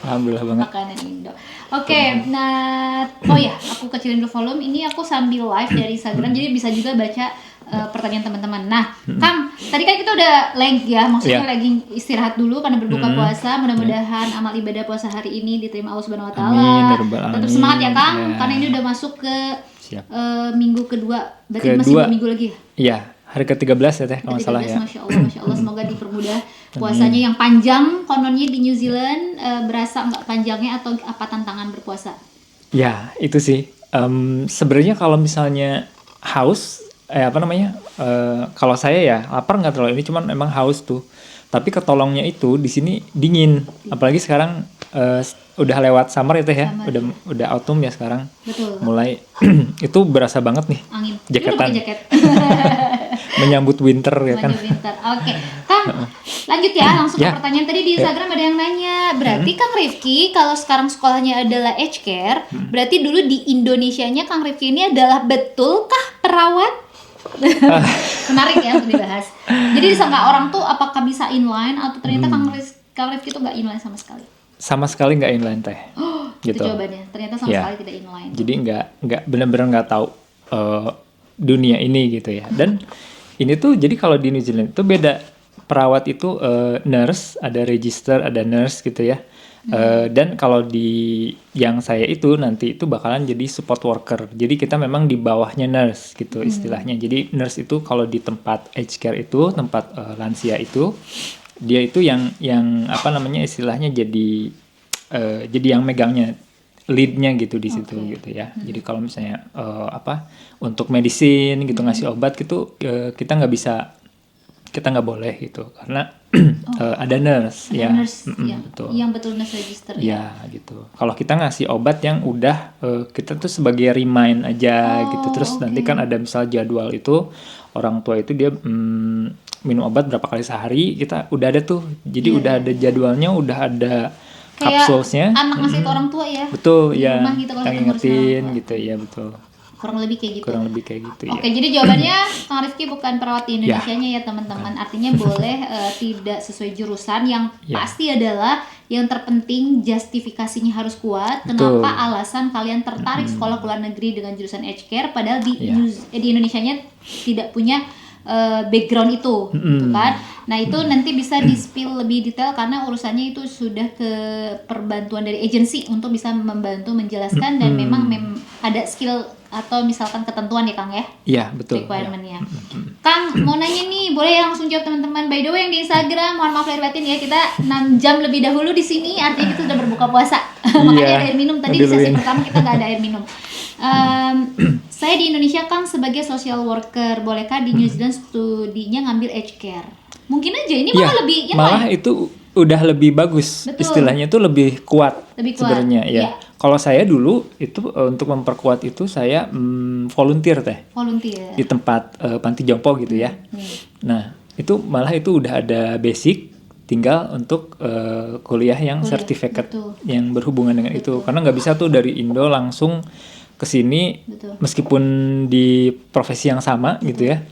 Alhamdulillah banget. makanan Indo. Oke, nah, oh ya, aku kecilin dulu volume. Ini aku sambil live dari Instagram, jadi bisa juga baca pertanyaan teman-teman. Nah, Kang, tadi kan kita udah lag ya, maksudnya Iya. lagi istirahat dulu karena berbuka puasa. Mudah-mudahan amal ibadah puasa hari ini diterima Allah Subhanahu Wa Taala. Amin, ya Rabbal Tetap Alamin. semangat ya Kang, Ya. karena ini udah masuk ke Siap. minggu kedua. Berarti masih Kedua. 2 minggu lagi ya? Iya, hari ke-13 ya Teh kalau nggak salah 13, ya. Masya Allah, semoga dipermudah puasanya yang panjang. Kononnya di New Zealand berasa nggak panjangnya atau apa tantangan berpuasa? Ya, itu sih. Sebenarnya kalau misalnya haus, kalau saya ya lapar nggak terlalu, ini cuman emang haus tuh. Tapi ketolongnya itu di sini dingin. Apalagi sekarang udah lewat summer ya Teh ya. Summer. Udah autumn ya sekarang. Betul. Mulai itu berasa banget nih Angin. Jaketan. Ini lu pakai jaket. menyambut winter ya kan. Maju winter. Oke. Kang, lanjut ya langsung ke Ya. pertanyaan tadi di Instagram ada yang nanya. Berarti Kang Rifki kalau sekarang sekolahnya adalah aged care, berarti dulu di Indonesianya Kang Rifki ini adalah betulkah perawat? Menarik ya untuk dibahas. Jadi disangka orang tuh apakah bisa inline atau ternyata Kang Rifki tuh nggak inline sama sekali. Sama sekali nggak inline Teh. Itu Gitu. jawabannya. Ternyata sama Ya. sekali tidak inline. Jadi nggak benar-benar nggak tahu dunia ini gitu ya. Dan ini tuh jadi kalau di New Zealand itu beda, perawat itu nurse, ada register, ada nurse gitu ya. Dan kalau di yang saya itu nanti itu bakalan jadi support worker. Jadi kita memang di bawahnya nurse gitu istilahnya. Jadi nurse itu kalau di tempat aged care itu, tempat lansia itu, dia itu yang apa namanya istilahnya jadi jadi yang megangnya leadnya gitu di situ gitu ya. Jadi kalau misalnya untuk medicine gitu ngasih obat gitu kita nggak boleh gitu karena ada nurse Ada ya. nurse Betul. yang betul nurse register Ya gitu. Kalau kita ngasih obat yang udah kita tuh sebagai remind aja gitu. Terus nanti kan ada misal jadwal itu orang tua itu dia minum obat berapa kali sehari kita udah ada tuh. Jadi udah ada jadwalnya, udah ada kayak kapsulnya. anak ngasih ke orang tua ya. Betul Di ya. rumah gitu kalau Yang kita ngurusin orang ingetin tua. gitu ya betul. Kurang lebih kayak gitu. Kurang lebih kayak gitu Oke, ya. jadi jawabannya Kang Rifki bukan perawat di Indonesianya ya teman-teman. Artinya boleh tidak sesuai jurusan. Yang pasti adalah yang terpenting justifikasinya harus kuat. Kenapa alasan kalian tertarik sekolah ke luar negeri dengan jurusan aged care padahal di Indonesianya tidak punya background itu, gitu kan? Nah itu nanti bisa di-spill lebih detail karena urusannya itu sudah ke perbantuan dari agensi untuk bisa membantu menjelaskan dan memang ada skill atau misalkan ketentuan ya Kang ya? Iya betul. Requirement-nya. Kang mau nanya nih, boleh ya langsung jawab teman-teman. By the way yang di Instagram, mohon maaf lahir batin ya kita 6 jam lebih dahulu di sini, artinya kita sudah berbuka puasa. Makanya ada air minum tadi di sesi pertama kita nggak ada air minum. Saya di Indonesia Kang sebagai social worker, bolehkah di New Zealand studinya ngambil aged care? Mungkin aja ini malah lebih yang malah lain. itu udah lebih bagus. Betul. Istilahnya itu lebih kuat. Lebih kuat, Sebenarnya ya. iya. Kalau saya dulu itu untuk memperkuat itu saya volunteer teh Volunteer. di tempat panti jompo gitu ya. Nah itu malah itu udah ada basic, tinggal untuk kuliah yang sertifikat yang berhubungan dengan itu. Karena nggak bisa tuh dari Indo langsung ke sini meskipun di profesi yang sama gitu ya,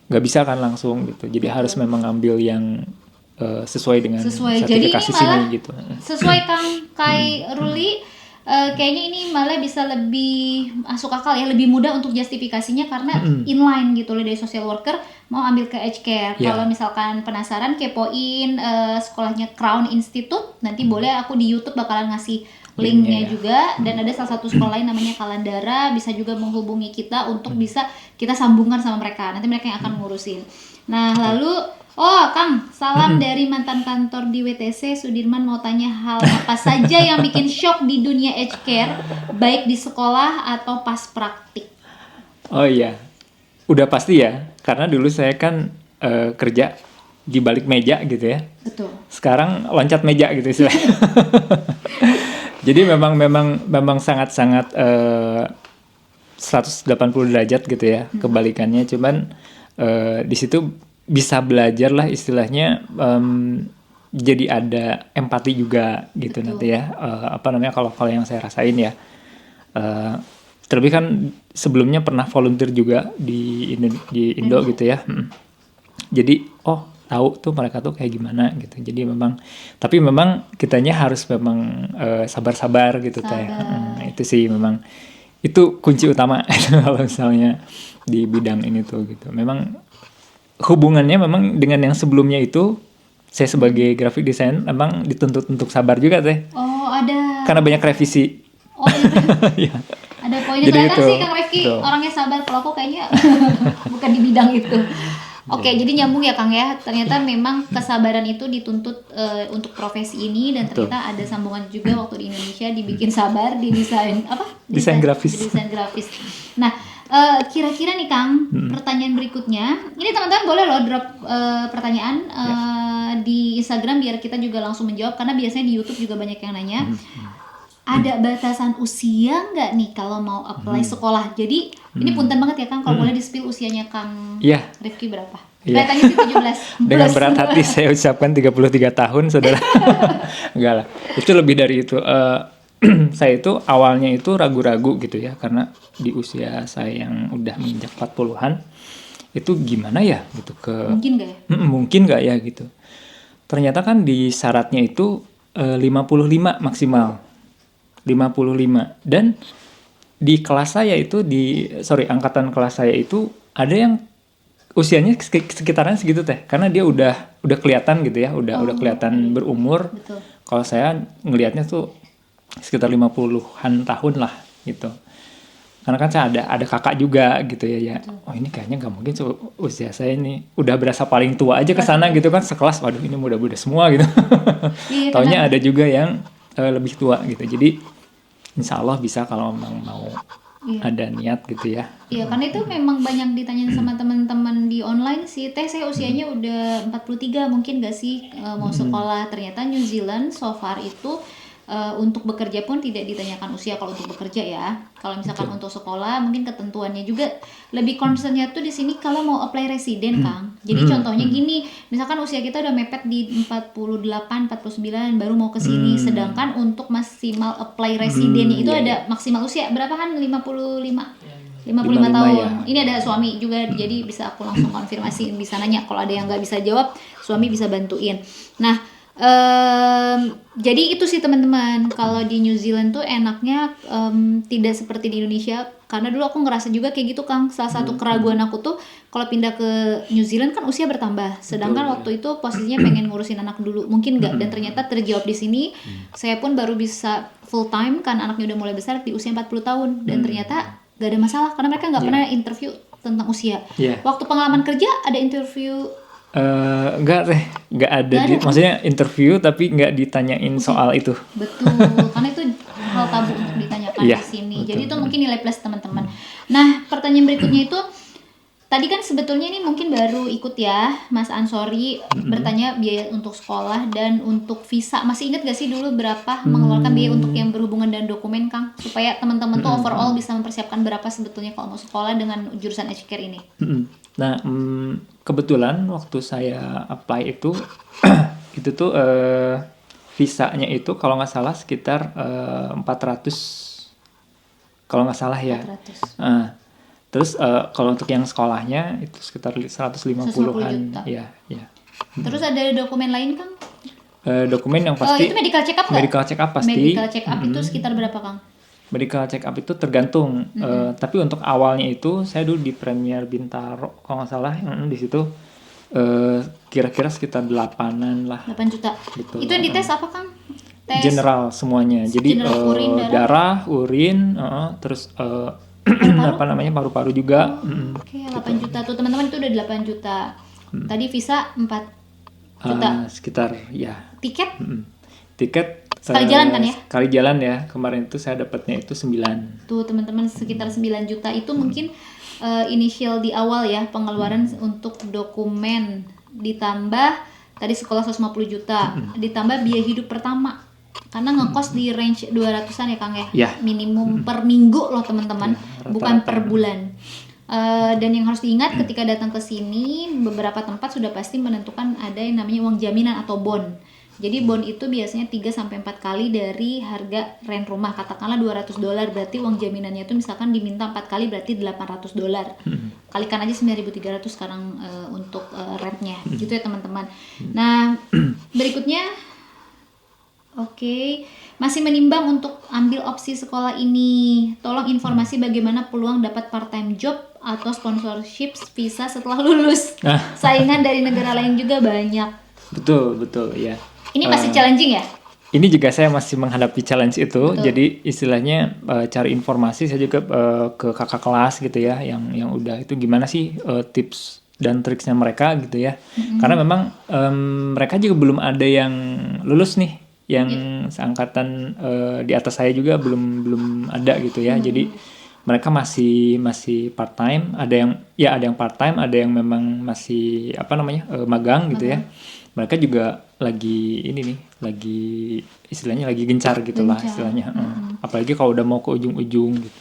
nggak bisa kan langsung gitu. Jadi harus memang ambil yang sesuai dengan sertifikasi jadi ini malah sini gitu. Sesuai Kang Kai Ruli, kayaknya ini malah bisa lebih masuk akal ya, lebih mudah untuk justifikasinya karena inline gitu loh dari social worker mau ambil ke aged care. Kalau misalkan penasaran kepoin sekolahnya Crown Institute, nanti boleh aku di YouTube bakalan ngasih linknya juga, dan ada salah satu sekolah lain namanya Kalandara, bisa juga menghubungi kita untuk bisa kita sambungkan sama mereka, nanti mereka yang akan ngurusin. Nah lalu Kang, salam dari mantan kantor di WTC. Sudirman mau tanya hal apa saja yang bikin shock di dunia aged care, baik di sekolah atau pas praktik? Oh iya, udah pasti ya, karena dulu saya kan kerja di balik meja gitu ya. Betul. Sekarang loncat meja gitu istilahnya. Jadi memang sangat-sangat 180 derajat gitu ya kebalikannya. Cuman di situ bisa belajar lah istilahnya, jadi ada empati juga gitu. Nanti ya kalau yang saya rasain ya, terlebih kan sebelumnya pernah volunteer juga di Indo gitu ya. Jadi tahu tuh mereka tuh kayak gimana gitu. Jadi tapi memang kitanya harus memang sabar-sabar gitu teh. Itu sih memang itu kunci utama kalau misalnya di bidang ini tuh gitu. Memang hubungannya memang dengan yang sebelumnya itu, saya sebagai graphic design memang dituntut untuk sabar juga teh. Ada. Karena banyak revisi. Iya. Ada poinnya. Ternyata sih Kang Rifki orangnya sabar, kalau aku kayaknya bukan di bidang itu. Oke, jadi nyambung ya Kang ya. Ternyata memang kesabaran itu dituntut untuk profesi ini, dan ternyata ada sambungan juga waktu di Indonesia dibikin sabar di desain Desain grafis. Desain grafis. Nah, kira-kira nih Kang, pertanyaan berikutnya. Ini teman-teman boleh loh drop pertanyaan di Instagram biar kita juga langsung menjawab, karena biasanya di YouTube juga banyak yang nanya. Ada batasan usia nggak nih kalau mau apply sekolah? Jadi ini punten banget ya Kang, kalau boleh di-spill usianya Kang Rifki berapa? Kelihatannya sih 17. Dengan berat hati saya ucapkan 33 tahun, saudara. Enggak lah, itu lebih dari itu. Saya itu awalnya itu ragu-ragu gitu ya, karena di usia saya yang udah menginjak 40-an, itu gimana ya gitu Mungkin nggak ya? Mungkin nggak ya gitu. Ternyata kan di syaratnya itu 55 maksimal. 55, dan di kelas saya itu angkatan kelas saya itu ada yang usianya sekitaran segitu teh, karena dia udah kelihatan gitu ya, udah kelihatan berumur. Kalau saya ngelihatnya tuh sekitar 50-an tahun lah gitu. Karena kan saya ada kakak juga gitu ya. Ini kayaknya nggak mungkin usia saya ini udah berasa paling tua aja ke sana gitu kan, sekelas waduh ini muda-muda semua gitu. Taunya ada juga yang lebih tua gitu. Jadi insya Allah bisa kalau memang mau ada niat gitu ya. Iya, karena itu memang banyak ditanyain sama teman-teman di online sih. Teh, saya usianya udah 43, mungkin gak sih mau sekolah? Ternyata New Zealand so far itu untuk bekerja pun tidak ditanyakan usia kalau untuk bekerja ya. Kalau misalkan untuk sekolah mungkin ketentuannya juga lebih concernnya tuh di sini kalau mau apply residen, Kang. Jadi contohnya gini, misalkan usia kita udah mepet di 48, 49 baru mau ke sini, sedangkan untuk maksimal apply residennya itu ada maksimal usia berapa kan? 55 tahun. Ya. Ini ada suami juga, jadi bisa aku langsung konfirmasi, bisa nanya kalau ada yang nggak bisa jawab, suami bisa bantuin. Nah, jadi itu sih teman-teman, kalau di New Zealand tuh enaknya tidak seperti di Indonesia, karena dulu aku ngerasa juga kayak gitu, Kang. Salah satu keraguan aku tuh kalau pindah ke New Zealand kan usia bertambah, sedangkan waktu itu posisinya pengen ngurusin anak dulu, mungkin nggak, dan ternyata terjawab di sini. Saya pun baru bisa full time kan anaknya udah mulai besar di usia 40 tahun, dan ternyata gak ada masalah karena mereka nggak pernah interview tentang usia. Waktu pengalaman kerja ada interview? Enggak teh, nggak ada. Maksudnya interview tapi nggak ditanyain soal itu. Betul, karena itu hal tabu untuk ditanyakan di sini. Betul. Jadi itu mungkin nilai plus teman-teman. Nah, pertanyaan berikutnya itu tadi kan sebetulnya ini mungkin baru ikut ya, Mas Ansori bertanya biaya untuk sekolah dan untuk visa. Masih ingat gak sih dulu berapa mengeluarkan biaya untuk yang berhubungan dan dokumen, Kang? Supaya teman-teman tuh overall bisa mempersiapkan berapa sebetulnya kalau mau sekolah dengan jurusan aged care ini. Nah, kebetulan waktu saya apply itu itu tuh visanya itu kalau nggak salah sekitar 400 kalau nggak salah ya. 400. Terus kalau untuk yang sekolahnya itu sekitar 150-an. juta. Ya. Terus ada dokumen lain, Kang? Dokumen yang pasti itu medical check up nggak? Medical check up pasti. Medical check up itu sekitar berapa, Kang? Medical check up itu tergantung. Tapi untuk awalnya itu saya dulu di Premier Bintaro kalau nggak salah, di situ kira-kira sekitar 8-an lah. 8 juta. Betul. Itu yang dites apa, Kang? Tes General semuanya. Jadi general urin, darah, urin, terus apa namanya paru-paru juga. Oke, 8 juta tuh teman-teman, itu udah 8 juta. Tadi visa 4 juta. Sekitar ya. Tiket? Tiket Sekali jalan kan ya? Sekali jalan ya. Kemarin itu saya dapatnya itu 9. Tuh teman-teman, sekitar 9 juta itu mungkin initial di awal ya pengeluaran untuk dokumen, ditambah tadi sekolah 150 juta, ditambah biaya hidup pertama. Karena ngekos di range 200-an ya, Kang ya? Ya. Minimum per minggu loh teman-teman, bukan per bulan. Dan yang harus diingat ketika datang ke sini, beberapa tempat sudah pasti menentukan ada yang namanya uang jaminan atau bond. Jadi bond itu biasanya 3-4 kali dari harga rent rumah. Katakanlah $200, berarti uang jaminannya itu misalkan diminta 4 kali berarti $800. Kalikan aja 9.300 sekarang untuk rentnya. Gitu ya teman-teman. Nah, berikutnya Oke, masih menimbang untuk ambil opsi sekolah ini. Tolong informasi bagaimana peluang dapat part-time job atau sponsorship visa setelah lulus. Saingan dari negara lain juga banyak. Betul ya. Ini masih challenging ya? Ini juga saya masih menghadapi challenge itu. Betul. Jadi istilahnya cari informasi saya juga ke kakak kelas gitu ya, yang udah itu gimana sih tips dan triksnya mereka gitu ya. Karena memang mereka juga belum ada yang lulus nih, yang seangkatan di atas saya juga belum ada gitu ya. Jadi mereka masih part time, ada yang part time, ada yang memang masih magang gitu ya. Mereka juga lagi istilahnya lagi gencar gitu lah istilahnya. Apalagi kalau udah mau ke ujung-ujung gitu.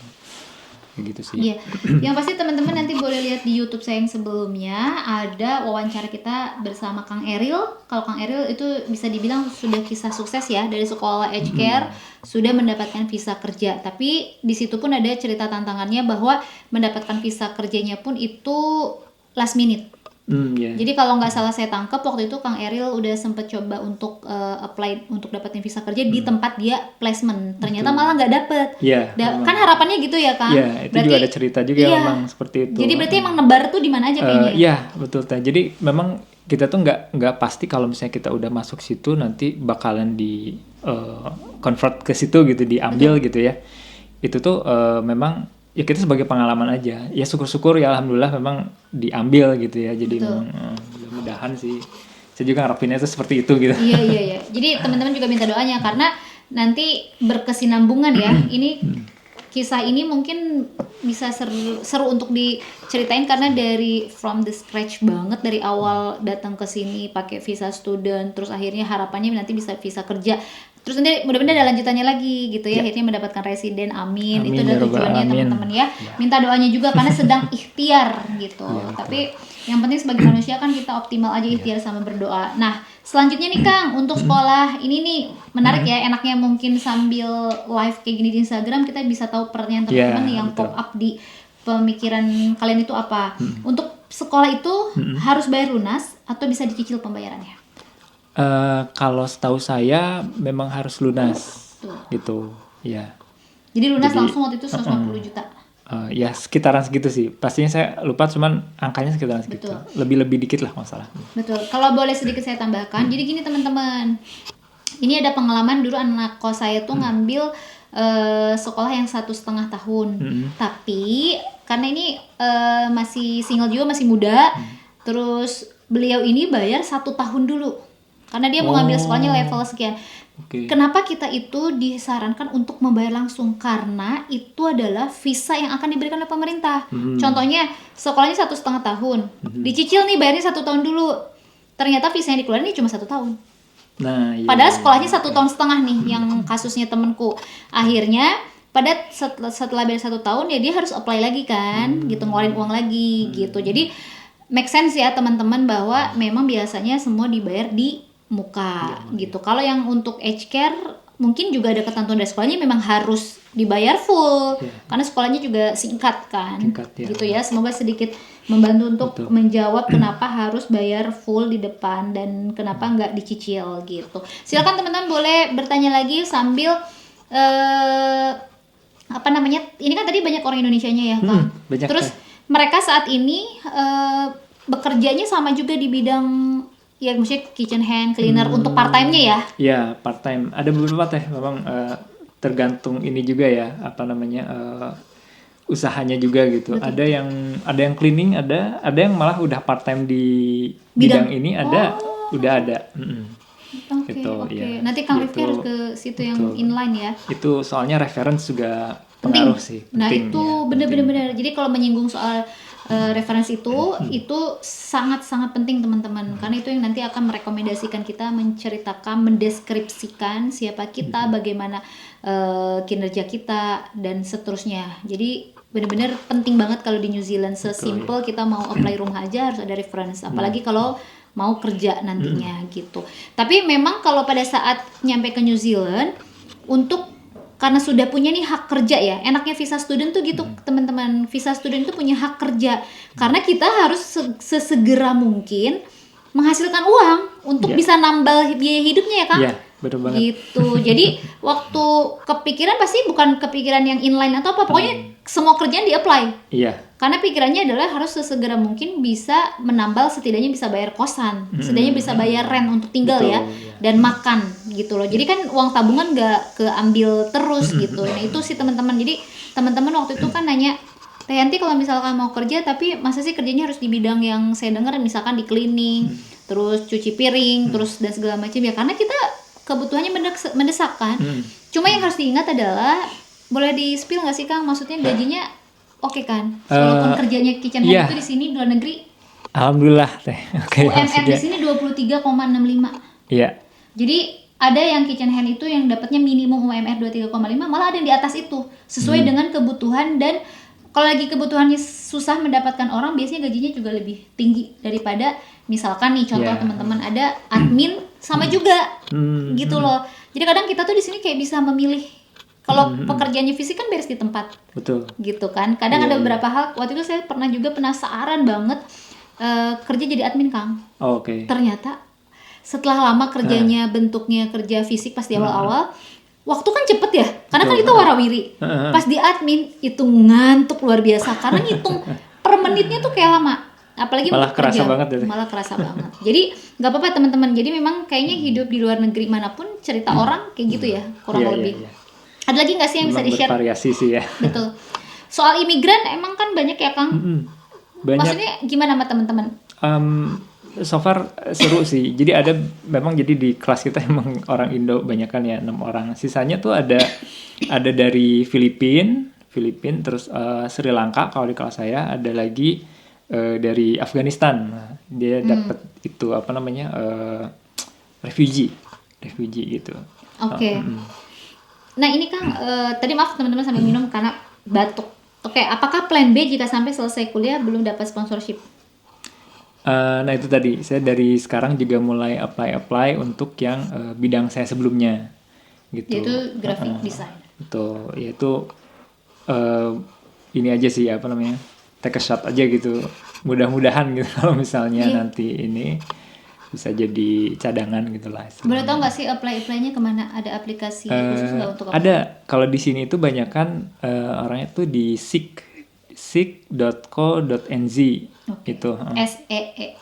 Kayak gitu sih. Iya. Yang pasti teman-teman nanti boleh lihat di YouTube saya yang sebelumnya, ada wawancara kita bersama Kang Eril. Kalau Kang Eril itu bisa dibilang sudah kisah sukses ya, dari sekolah aged care sudah mendapatkan visa kerja. Tapi di situ pun ada cerita tantangannya bahwa mendapatkan visa kerjanya pun itu last minute. Jadi kalau nggak salah saya tangkap waktu itu Kang Eril udah sempet coba untuk apply untuk dapetin visa kerja di tempat dia placement, ternyata malah nggak dapet. Kan harapannya gitu ya, Kang. Itu berarti, juga ada cerita juga memang seperti itu. Jadi berarti emang nebar tuh di mana aja kayaknya. Iya betul. Jadi memang kita tuh nggak pasti kalau misalnya kita udah masuk situ nanti bakalan di convert ke situ gitu, diambil gitu ya. Itu tuh memang ya kita sebagai pengalaman aja. Ya syukur-syukur ya alhamdulillah memang diambil gitu ya. Jadi mudah-mudahan sih. Saya juga ngarepinnya itu seperti itu gitu. Iya. Jadi teman-teman juga minta doanya karena nanti berkesinambungan ya. Ini kisah ini mungkin bisa seru untuk diceritain karena dari from the scratch banget, dari awal datang ke sini pakai visa student, terus akhirnya harapannya nanti bisa visa kerja, terus nanti mudah-mudahan ada lanjutannya lagi gitu ya, akhirnya mendapatkan residen, amin. Itu adalah tujuannya teman-teman ya. Minta doanya juga karena sedang ikhtiar gitu. Tapi yang penting sebagai manusia kan kita optimal aja ikhtiar sama berdoa. Nah, selanjutnya nih Kang, untuk sekolah ini nih menarik ya, enaknya mungkin sambil live kayak gini di Instagram kita bisa tahu pertanyaan teman-teman yang pop up di pemikiran kalian itu apa. Untuk sekolah itu harus bayar lunas atau bisa dicicil pembayarannya? Kalau setahu saya memang harus lunas. Tuh. Gitu, ya. Jadi lunas langsung waktu itu 150 juta. Ya sekitaran segitu sih. Pastinya saya lupa, cuman angkanya sekitaran segitu. Betul. Lebih dikit lah masalah. Betul. Kalau boleh sedikit saya tambahkan, jadi gini teman-teman. Ini ada pengalaman dulu anak kos saya tuh ngambil sekolah yang 1,5 tahun. Tapi karena ini masih single juga, masih muda. Terus beliau ini bayar 1 tahun dulu. Karena dia mau ngambil sekolahnya level sekian. Okay. Kenapa kita itu disarankan untuk membayar langsung? Karena itu adalah visa yang akan diberikan oleh pemerintah. Contohnya sekolahnya 1,5 tahun, dicicil nih bayarnya 1 tahun dulu. Ternyata visa yang dikeluarin ini cuma 1 tahun. Nah, iya, Padahal sekolahnya 1,5 tahun nih, yang kasusnya temenku. Akhirnya pada setelah bayar 1 tahun ya dia harus apply lagi kan, gitu, ngeluarin uang lagi gitu. Jadi make sense ya teman-teman bahwa memang biasanya semua dibayar di muka gitu. Kalau yang untuk aged care mungkin juga ada ketentuan dari sekolahnya memang harus dibayar full karena sekolahnya juga singkat kan, gitu ya. Semoga sedikit membantu untuk menjawab kenapa harus bayar full di depan dan kenapa nggak dicicil gitu. Silakan teman-teman boleh bertanya lagi sambil apa namanya, ini kan tadi banyak orang Indonesianya ya Kang. Terus mereka saat ini bekerjanya sama juga di bidang ya, maksudnya kitchen hand, cleaner untuk part time-nya ya? Iya, part time. Ada beberapa teh, memang tergantung ini juga ya, apa namanya, usahanya juga gitu. Betul. Ada yang cleaning, ada yang malah udah part time di bidang ini, udah ada. Oke. Ya. Nanti Kang Rifki harus ke situ yang inline ya. Itu soalnya reference juga pengaruh sih. Nah, itu benar-benar. Jadi kalau menyinggung soal referensi itu sangat-sangat penting teman-teman, karena itu yang nanti akan merekomendasikan kita menceritakan, mendeskripsikan siapa kita, bagaimana kinerja kita dan seterusnya. Jadi benar-benar penting banget kalau di New Zealand, sesimpel kita mau apply rumah aja harus ada reference, apalagi kalau mau kerja nantinya gitu. Tapi memang kalau pada saat nyampe ke New Zealand, karena sudah punya nih hak kerja ya, enaknya visa student tuh gitu teman-teman, visa student itu punya hak kerja karena kita harus sesegera mungkin menghasilkan uang untuk bisa nambal biaya hidupnya ya Kang. Iya, betul banget. Gitu. Jadi waktu kepikiran pasti bukan kepikiran yang inline atau apa, pokoknya semua kerjaan di-apply. Iya. Karena pikirannya adalah harus sesegera mungkin bisa menambal, setidaknya bisa bayar kosan, setidaknya bisa bayar rent untuk tinggal ya, dan makan gitu loh. Jadi kan uang tabungan gak keambil terus gitu. Nah itu sih teman-teman. Jadi teman-teman waktu itu kan nanya, Teh Yanti kalau misalkan mau kerja tapi masa sih kerjanya harus di bidang yang saya dengar misalkan di cleaning, terus cuci piring, terus dan segala macam ya, karena kita kebutuhannya mendesak kan. Cuma yang harus diingat adalah, boleh di-spill nggak sih Kang, maksudnya gajinya oke kan? Walaupun kerjanya kitchen hand itu di sini di luar negeri, alhamdulillah teh. UMR di sini 23,65. Iya. Jadi ada yang kitchen hand itu yang dapatnya minimum UMR 23,5, malah ada yang di atas itu sesuai dengan kebutuhan. Dan kalau lagi kebutuhannya susah mendapatkan orang, biasanya gajinya juga lebih tinggi daripada misalkan nih contoh teman-teman ada admin sama juga gitu loh. Jadi kadang kita tuh di sini kayak bisa memilih. Kalau pekerjaannya fisik kan beres di tempat. Betul. Gitu kan. Kadang ada beberapa hal, waktu itu saya pernah juga penasaran banget kerja jadi admin Kang. Oke. Ternyata setelah lama kerjanya bentuknya kerja fisik pas di awal-awal, waktu kan cepet ya, karena kan itu warawiri. Pas di admin itu ngantuk luar biasa karena ngitung per menitnya tuh kayak lama. Apalagi malah untuk kerja, malah kerasa banget. Jadi nggak apa-apa teman-teman. Jadi memang kayaknya hidup di luar negeri manapun cerita orang kayak gitu ya, kurang lebih. Ada lagi nggak sih yang bisa di-share? Bervariasi sih ya. Betul. Soal imigran emang kan banyak ya Kang. Banyak. Maksudnya gimana sama teman-teman? So far seru sih. Jadi ada memang jadi di kelas kita emang orang Indo banyak kan ya 6 orang. Sisanya tuh ada dari Filipina terus Sri Lanka kalau di kelas saya ada lagi dari Afghanistan. Nah, dia dapat itu apa namanya refugee gitu. Oke. Nah ini Kang, tadi maaf teman-teman sambil minum karena batuk. Oke, apakah plan B jika sampai selesai kuliah belum dapat sponsorship? Nah itu tadi saya dari sekarang juga mulai apply untuk yang bidang saya sebelumnya gitu. Yaitu graphic design. Betul, yaitu ini aja sih apa namanya take a shot aja gitu. Mudah-mudahan gitu kalau misalnya nanti ini bisa jadi cadangan gitulah. Boleh tahu nggak sih apply-nya kemana? Ada aplikasi khusus nggak untuk apply? Ada, kalau di sini itu banyak kan orangnya tuh di seek.co.nz gitu. SEEK.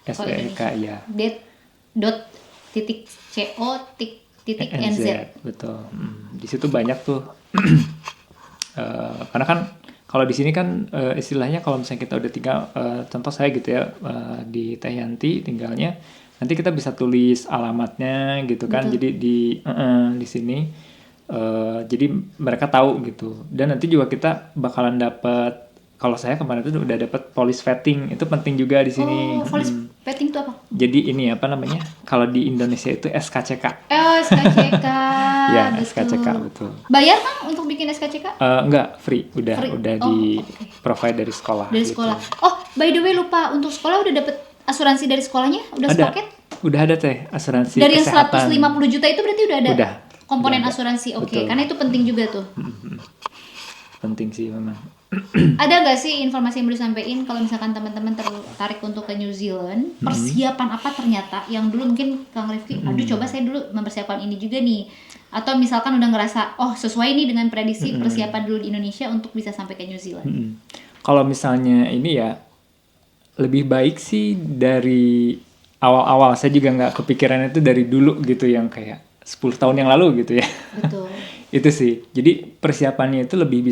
SEK ya. .co.nz. Betul. Di situ banyak tuh. Karena kan kalau di sini kan istilahnya kalau misalnya kita udah tinggal, contoh saya gitu ya di Teh Yanti tinggalnya, nanti kita bisa tulis alamatnya gitu kan. Betul. Jadi di sini jadi mereka tahu gitu. Dan nanti juga kita bakalan dapat, kalau saya kemarin itu udah dapat police vetting, itu penting juga di sini. Oh, police vetting itu apa? Jadi ini apa namanya? Kalau di Indonesia itu SKCK. SKCK. Ya, betul. SKCK betul. Bayar Kang untuk bikin SKCK? Enggak, free. Udah Free. di Okay. provide dari sekolah. Dari gitu. sekolah. Oh, by the way lupa, untuk sekolah udah dapet asuransi dari sekolahnya? Udah Ada. sepaket? Udah ada teh asuransi Dari yang kesehatan. 150 juta itu berarti udah ada Udah. komponen Udah ada. asuransi. Oke, Betul. karena itu penting juga tuh. Penting sih memang. Ada gak sih informasi yang boleh sampaikan kalau misalkan teman-teman tertarik untuk ke New Zealand, persiapan apa ternyata yang dulu mungkin Kang Rifki, aduh coba saya dulu mempersiapkan ini juga nih, atau misalkan udah ngerasa oh sesuai nih dengan prediksi persiapan dulu di Indonesia untuk bisa sampai ke New Zealand. Kalau misalnya ini ya lebih baik sih dari awal-awal. Saya juga nggak kepikiran itu dari dulu gitu, yang kayak 10 tahun yang lalu gitu ya. Betul. Itu sih. Jadi persiapannya itu lebih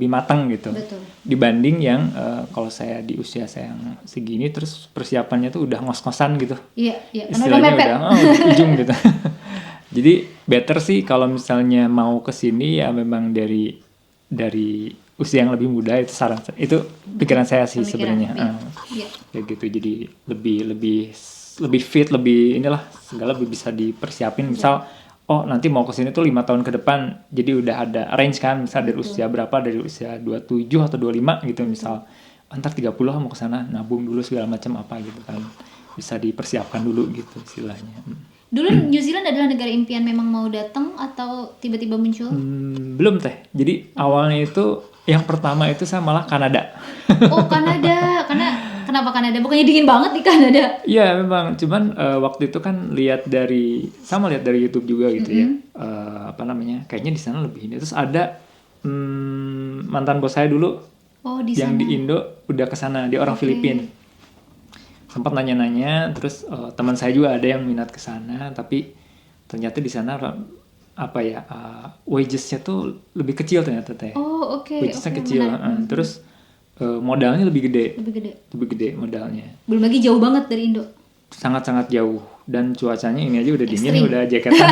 matang gitu. Betul. Dibanding yang kalau saya di usia saya yang segini terus persiapannya tuh udah ngos-ngosan gitu. Iya, karena udah Istilahnya mepet. udah di ujung gitu. Jadi better sih kalau misalnya mau kesini ya memang dari usia yang lebih muda, itu saran itu pikiran saya sih Pemikiran, sebenarnya. iya. Kayak gitu. Jadi lebih fit, lebih inilah segala lebih bisa dipersiapin. Misal nanti mau kesini tuh 5 tahun ke depan, jadi udah ada range kan, misal dari usia berapa, dari usia 27 atau 25 gitu. Misal antar 30 mau ke sana, nabung dulu segala macam apa gitu kan, bisa dipersiapkan dulu gitu istilahnya. Dulu New Zealand adalah negara impian, memang mau datang atau tiba-tiba muncul? Belum teh. Jadi awalnya itu yang pertama itu saya malah Kanada. Oh, Kanada. Kenapa Kanada? Bukannya dingin banget di Kanada? Iya memang, cuman waktu itu kan lihat dari YouTube juga gitu ya. Apa namanya? Kayaknya di sana lebih ini. Terus ada mantan bos saya dulu Di yang sana. di Indo udah kesana, dia orang Filipina. Sempat nanya-nanya, terus teman saya juga ada yang minat ke sana, tapi ternyata di sana wages-nya tuh lebih kecil ternyata teh. Oh, oke. Wages-nya kecil. Terus modalnya lebih gede modalnya. Belum lagi jauh banget dari Indo. Sangat-sangat jauh, dan cuacanya ini aja udah dingin, Ekstrim. udah jaketan.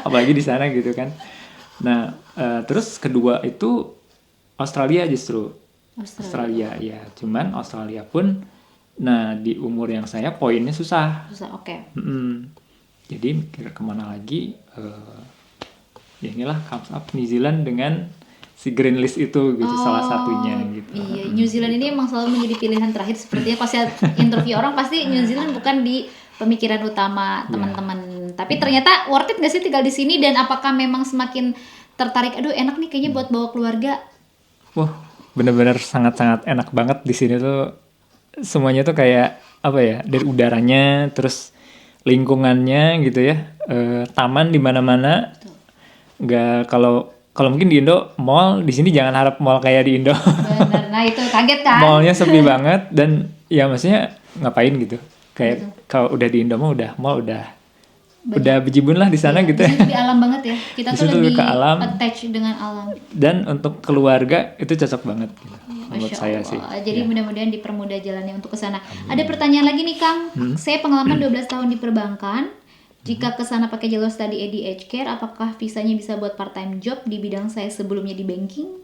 Apalagi di sana gitu kan. Nah, terus kedua itu Australia justru. Australia ya, cuman Australia pun di umur yang saya poinnya susah. Oke. Jadi mikir kemana lagi, ya inilah comes up New Zealand dengan si green list itu gitu, salah satunya gitu. Iya, New Zealand ini emang selalu menjadi pilihan terakhir. Sepertinya pas saya interview orang pasti New Zealand bukan di pemikiran utama teman-teman. Tapi ternyata worth it gak sih tinggal di sini, dan apakah memang semakin tertarik, aduh enak nih kayaknya buat bawa keluarga? Wah, bener-bener sangat-sangat enak banget di sini tuh. Semuanya tuh kayak apa ya, dari udaranya, terus lingkungannya gitu ya, taman di mana-mana. Nggak, kalau mungkin di Indo mall, di sini jangan harap mall kayak di Indo. Benar, nah itu kaget kan? Mallnya sepi banget, dan ya maksudnya ngapain gitu. Kayak kalau udah di Indo mall udah udah bejibun lah di sana gitu Di ya. situ lebih alam banget ya. Kita Di tuh situ lebih ke alam. attach dengan alam. Dan untuk keluarga itu cocok banget gitu, menurut Masya saya Allah. sih. Jadi Ya. mudah-mudahan dipermudah jalannya untuk ke sana. Ada pertanyaan lagi nih Kang. Saya pengalaman 12 tahun di perbankan. Jika ke sana pakai jalur study ADH Care, apakah visanya bisa buat part time job di bidang saya sebelumnya di banking?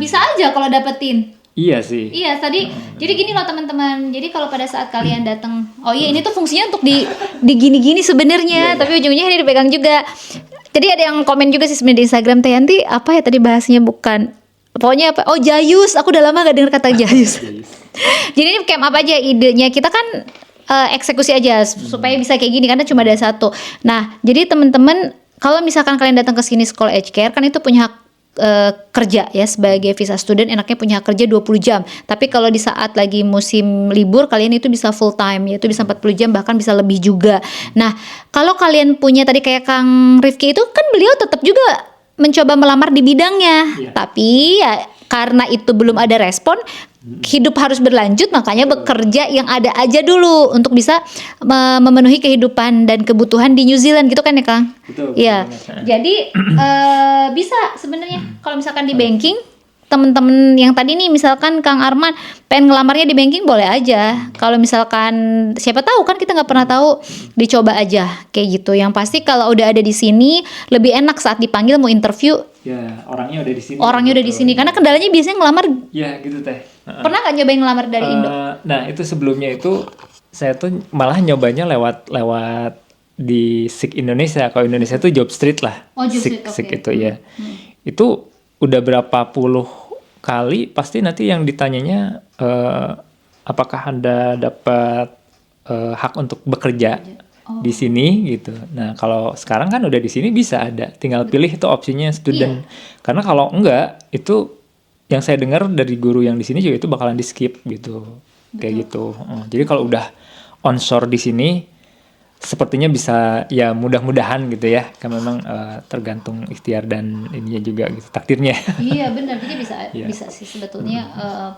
Bisa aja kalau dapetin. Iya sih. Iya tadi. Jadi gini loh teman-teman. Jadi kalau pada saat kalian datang, oh iya ini tuh fungsinya untuk di gini-gini sebenarnya, tapi ujungnya ini dipegang juga. Jadi ada yang komen juga sih sebenarnya di Instagram, Teh Yanti apa ya tadi bahasnya, bukan pokoknya apa? Oh Jayus, aku udah lama gak dengar kata Jayus. Jadi ini camp apa aja idenya, kita kan eksekusi aja supaya bisa kayak gini karena cuma ada satu. Nah jadi teman-teman kalau misalkan kalian datang ke sini sekolah Edge Care kan itu punya hak kerja ya, sebagai visa student enaknya punya hak kerja 20 jam. Tapi kalau di saat lagi musim libur kalian itu bisa full time, yaitu bisa 40 jam bahkan bisa lebih juga. Nah, kalau kalian punya tadi kayak Kang Rifki itu kan beliau tetap juga mencoba melamar di bidangnya. Tapi ya karena itu belum ada respon, hidup harus berlanjut, makanya bekerja yang ada aja dulu untuk bisa memenuhi kehidupan dan kebutuhan di New Zealand gitu kan ya Kang? Betul. Iya. Jadi bisa sebenarnya kalau misalkan di banking, temen-temen yang tadi nih misalkan Kang Arman pengen ngelamarnya di banking boleh aja. Kalau misalkan siapa tahu kan kita nggak pernah tahu, dicoba aja kayak gitu. Yang pasti kalau udah ada di sini lebih enak saat dipanggil mau interview. Ya, orangnya udah di sini. Orangnya udah di sini karena kendalanya biasanya ngelamar. Ya, gitu Teh. Pernah nggak nyobain ngelamar dari Indo? Nah, itu sebelumnya itu saya tuh malah nyobanya lewat di SIK Indonesia. Kalau Indonesia tuh Job Street lah. Oh, Job SIK, Street, SIK oke. itu ya. Itu udah berapa puluh kali pasti nanti yang ditanyanya apakah Anda dapat hak untuk bekerja di sini gitu. Nah, kalau sekarang kan udah di sini bisa ada, tinggal pilih itu opsinya student. Karena kalau enggak itu yang saya dengar dari guru yang di sini juga itu bakalan di skip gitu. Kayak gitu. Jadi kalau udah onshore di sini sepertinya bisa ya mudah-mudahan gitu ya. Kan memang tergantung ikhtiar dan ininya juga gitu, takdirnya. Iya benar, jadi bisa Iya. bisa sih sebetulnya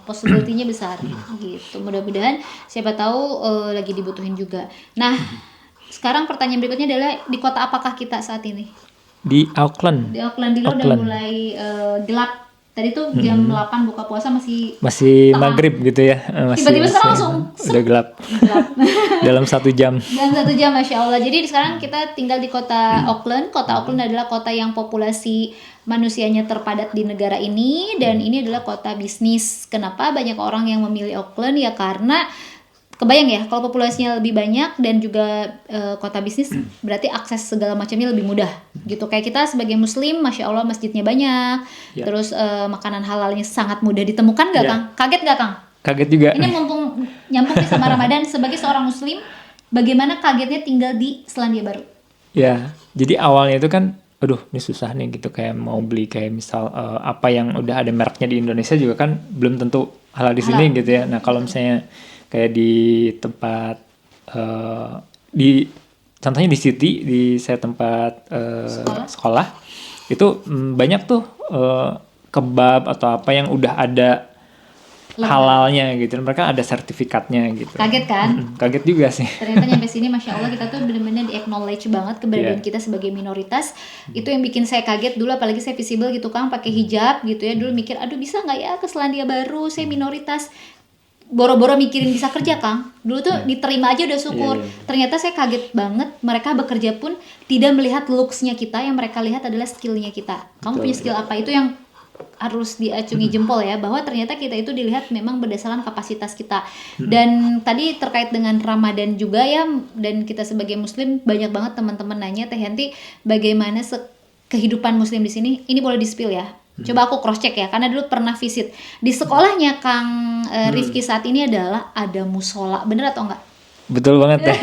possibility-nya besar gitu. Mudah-mudahan siapa tahu lagi dibutuhin juga. Nah, sekarang pertanyaan berikutnya adalah di kota apakah kita saat ini? Di Auckland Di Auckland udah Auckland. mulai gelap. Tadi tuh jam 8 buka puasa masih masih Tengah. maghrib gitu ya. Tiba-tiba sekarang langsung udah gelap gelap. dalam 1 jam. Dalam 1 jam, Masya Allah. Jadi sekarang kita tinggal di kota Auckland. Kota Auckland adalah kota yang populasi manusianya terpadat di negara ini. Dan ini adalah kota bisnis. Kenapa banyak orang yang memilih Auckland? Ya karena kebayang ya, kalau populasinya lebih banyak dan juga kota bisnis, berarti akses segala macamnya lebih mudah gitu. Kayak kita sebagai muslim, Masya Allah masjidnya banyak. Ya. Terus makanan halalnya sangat mudah ditemukan gak Ya. Kang? Kaget gak Kang? Kaget juga. Ini mumpung nyambung nih sama Ramadan, sebagai seorang muslim, bagaimana kagetnya tinggal di Selandia Baru? Ya, jadi awalnya itu kan aduh ini susah nih gitu, kayak mau beli kayak misal apa yang udah ada mereknya di Indonesia juga kan belum tentu halal di sini gitu ya. Nah, kalau misalnya kayak di tempat contohnya di City, di saya tempat sekolah itu banyak tuh kebab atau apa yang udah ada halalnya gitu. Mereka ada sertifikatnya gitu. Kaget kan? Kaget juga sih. Ternyata nyampe sini Masya Allah kita tuh benar-benar di-acknowledge banget keberadaan Iya. kita sebagai minoritas. Itu yang bikin saya kaget dulu, apalagi saya visible gitu Kang, pakai hijab gitu ya. Dulu mikir, aduh bisa nggak ya ke Selandia Baru, saya minoritas. Boro-boro mikirin bisa kerja Kang. Dulu tuh diterima aja udah syukur. Iya. Ternyata saya kaget banget, mereka bekerja pun tidak melihat looks-nya kita, yang mereka lihat adalah skill-nya kita. Kamu Betul. punya skill apa, itu yang harus diacungi jempol ya, bahwa ternyata kita itu dilihat memang berdasarkan kapasitas kita. Dan tadi terkait dengan Ramadan juga ya, dan kita sebagai muslim banyak banget teman-teman nanya, Teh Yanti bagaimana kehidupan muslim di sini? Ini boleh di-spill ya. Coba aku cross check ya, karena dulu pernah visit di sekolahnya Kang Rifki saat ini adalah ada musola, bener atau enggak? Betul banget ya.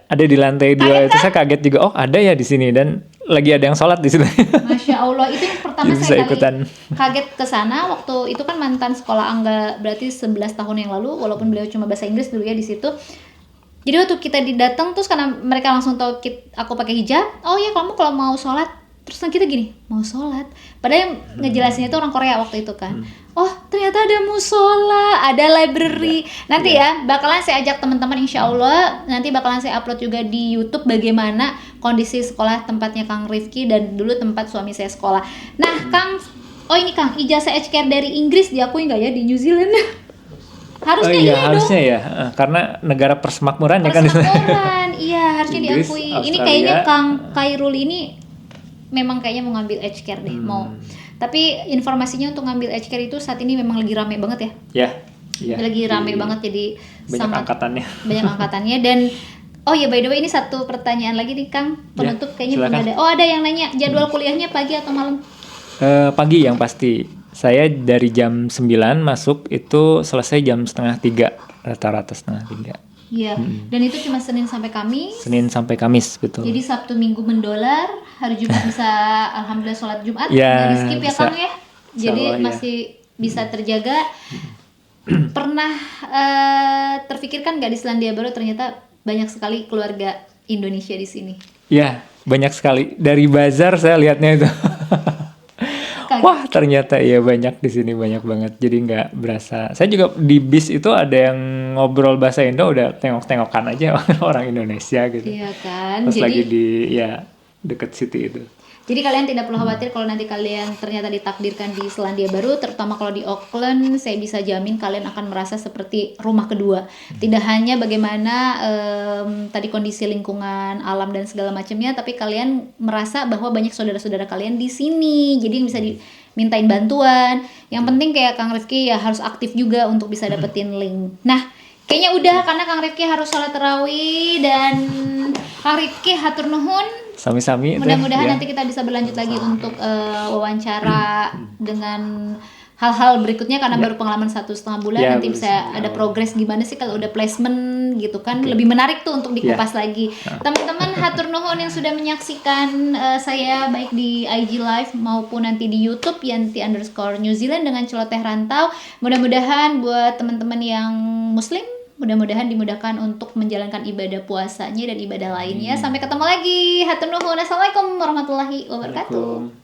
ada di lantai 2 itu saya kaget juga. Oh, ada ya di sini dan lagi ada yang sholat di situ. Masya Allah, itu yang pertama Jadi bisa saya ikutan. kaget ke sana waktu itu kan mantan sekolah Angga, berarti 11 tahun yang lalu, walaupun beliau cuma bahasa Inggris dulu ya di situ. Jadi waktu kita didatang terus karena mereka langsung tahu aku pakai hijab, oh ya kamu kalau mau sholat, terus kita gini mau sholat, padahal yang ngejelasinnya itu orang Korea waktu itu kan. Oh, ternyata ada musola, ada library. Nanti ya, bakalan saya ajak teman-teman insya Allah. Nanti bakalan saya upload juga di YouTube bagaimana kondisi sekolah tempatnya Kang Rifki dan dulu tempat suami saya sekolah. Nah, Kang, oh ini Kang, ijazah HKR dari Inggris diakui nggak ya di New Zealand? Harusnya Oh iya, iya dong. harusnya ya. Karena negara persemakmuran ya kan di sana. Persemakmuran, iya harusnya Inggris, diakui. Ini Australia. kayaknya Kang Kairul ini memang kayaknya mau ngambil HKR deh, mau. Tapi informasinya untuk ngambil HKR itu saat ini memang lagi rame banget ya. Ya. Iya. Lagi rame banget, jadi Banyak angkatannya. banyak angkatannya. Dan oh ya, by the way ini satu pertanyaan lagi nih Kang, penutup kayaknya belum silakan. ada. Oh ada yang nanya jadwal kuliahnya pagi atau malam? Pagi yang pasti. Saya dari jam 9 masuk itu selesai jam setengah 3, rata-rata setengah 3. Iya. Dan itu cuma Senin sampai Kamis. Senin sampai Kamis, betul. Jadi Sabtu Minggu mendolar, hari Jumat bisa alhamdulillah sholat Jumat, Ya, nggak di skip ya bisa. Kang ya. Jadi Insya Allah, masih bisa terjaga. Pernah terfikirkan nggak di Selandia Baru ternyata banyak sekali keluarga Indonesia di sini? Ya, banyak sekali. Dari bazar saya lihatnya itu. Kaget. Wah, ternyata ya banyak di sini, banyak banget. Jadi nggak berasa. Saya juga di bis itu ada yang ngobrol bahasa Indo udah tengok-tengokan aja orang Indonesia gitu. Iya kan. Pas lagi Jadi di ya deket situ itu. Jadi kalian tidak perlu khawatir kalau nanti kalian ternyata ditakdirkan di Selandia Baru, terutama kalau di Auckland, saya bisa jamin kalian akan merasa seperti rumah kedua. Tidak hanya bagaimana tadi kondisi lingkungan, alam dan segala macamnya, tapi kalian merasa bahwa banyak saudara-saudara kalian di sini. Jadi bisa dimintain bantuan. Yang penting kayak Kang Rifki ya harus aktif juga untuk bisa dapetin link. Nah, kayaknya udah karena Kang Rifki harus sholat tarawih dan Kang Rifki hatur nuhun. Sami-sami itu. Mudah-mudahan ya. nanti kita bisa berlanjut lagi untuk wawancara dengan hal-hal berikutnya karena baru pengalaman 1,5 bulan. Ya, Nanti baru bisa setengah ada awal. progres gimana sih kalau udah placement gitu kan. Lebih menarik tuh untuk dikupas Ya. lagi. Teman-teman hatur nuhun yang sudah menyaksikan saya baik di IG Live maupun nanti di YouTube Yanti_New Zealand dengan celoteh rantau. Mudah-mudahan buat teman-teman yang muslim, mudah-mudahan dimudahkan untuk menjalankan ibadah puasanya dan ibadah lainnya. Sampai ketemu lagi. Hatur nuhun. Assalamualaikum warahmatullahi wabarakatuh. Assalamualaikum.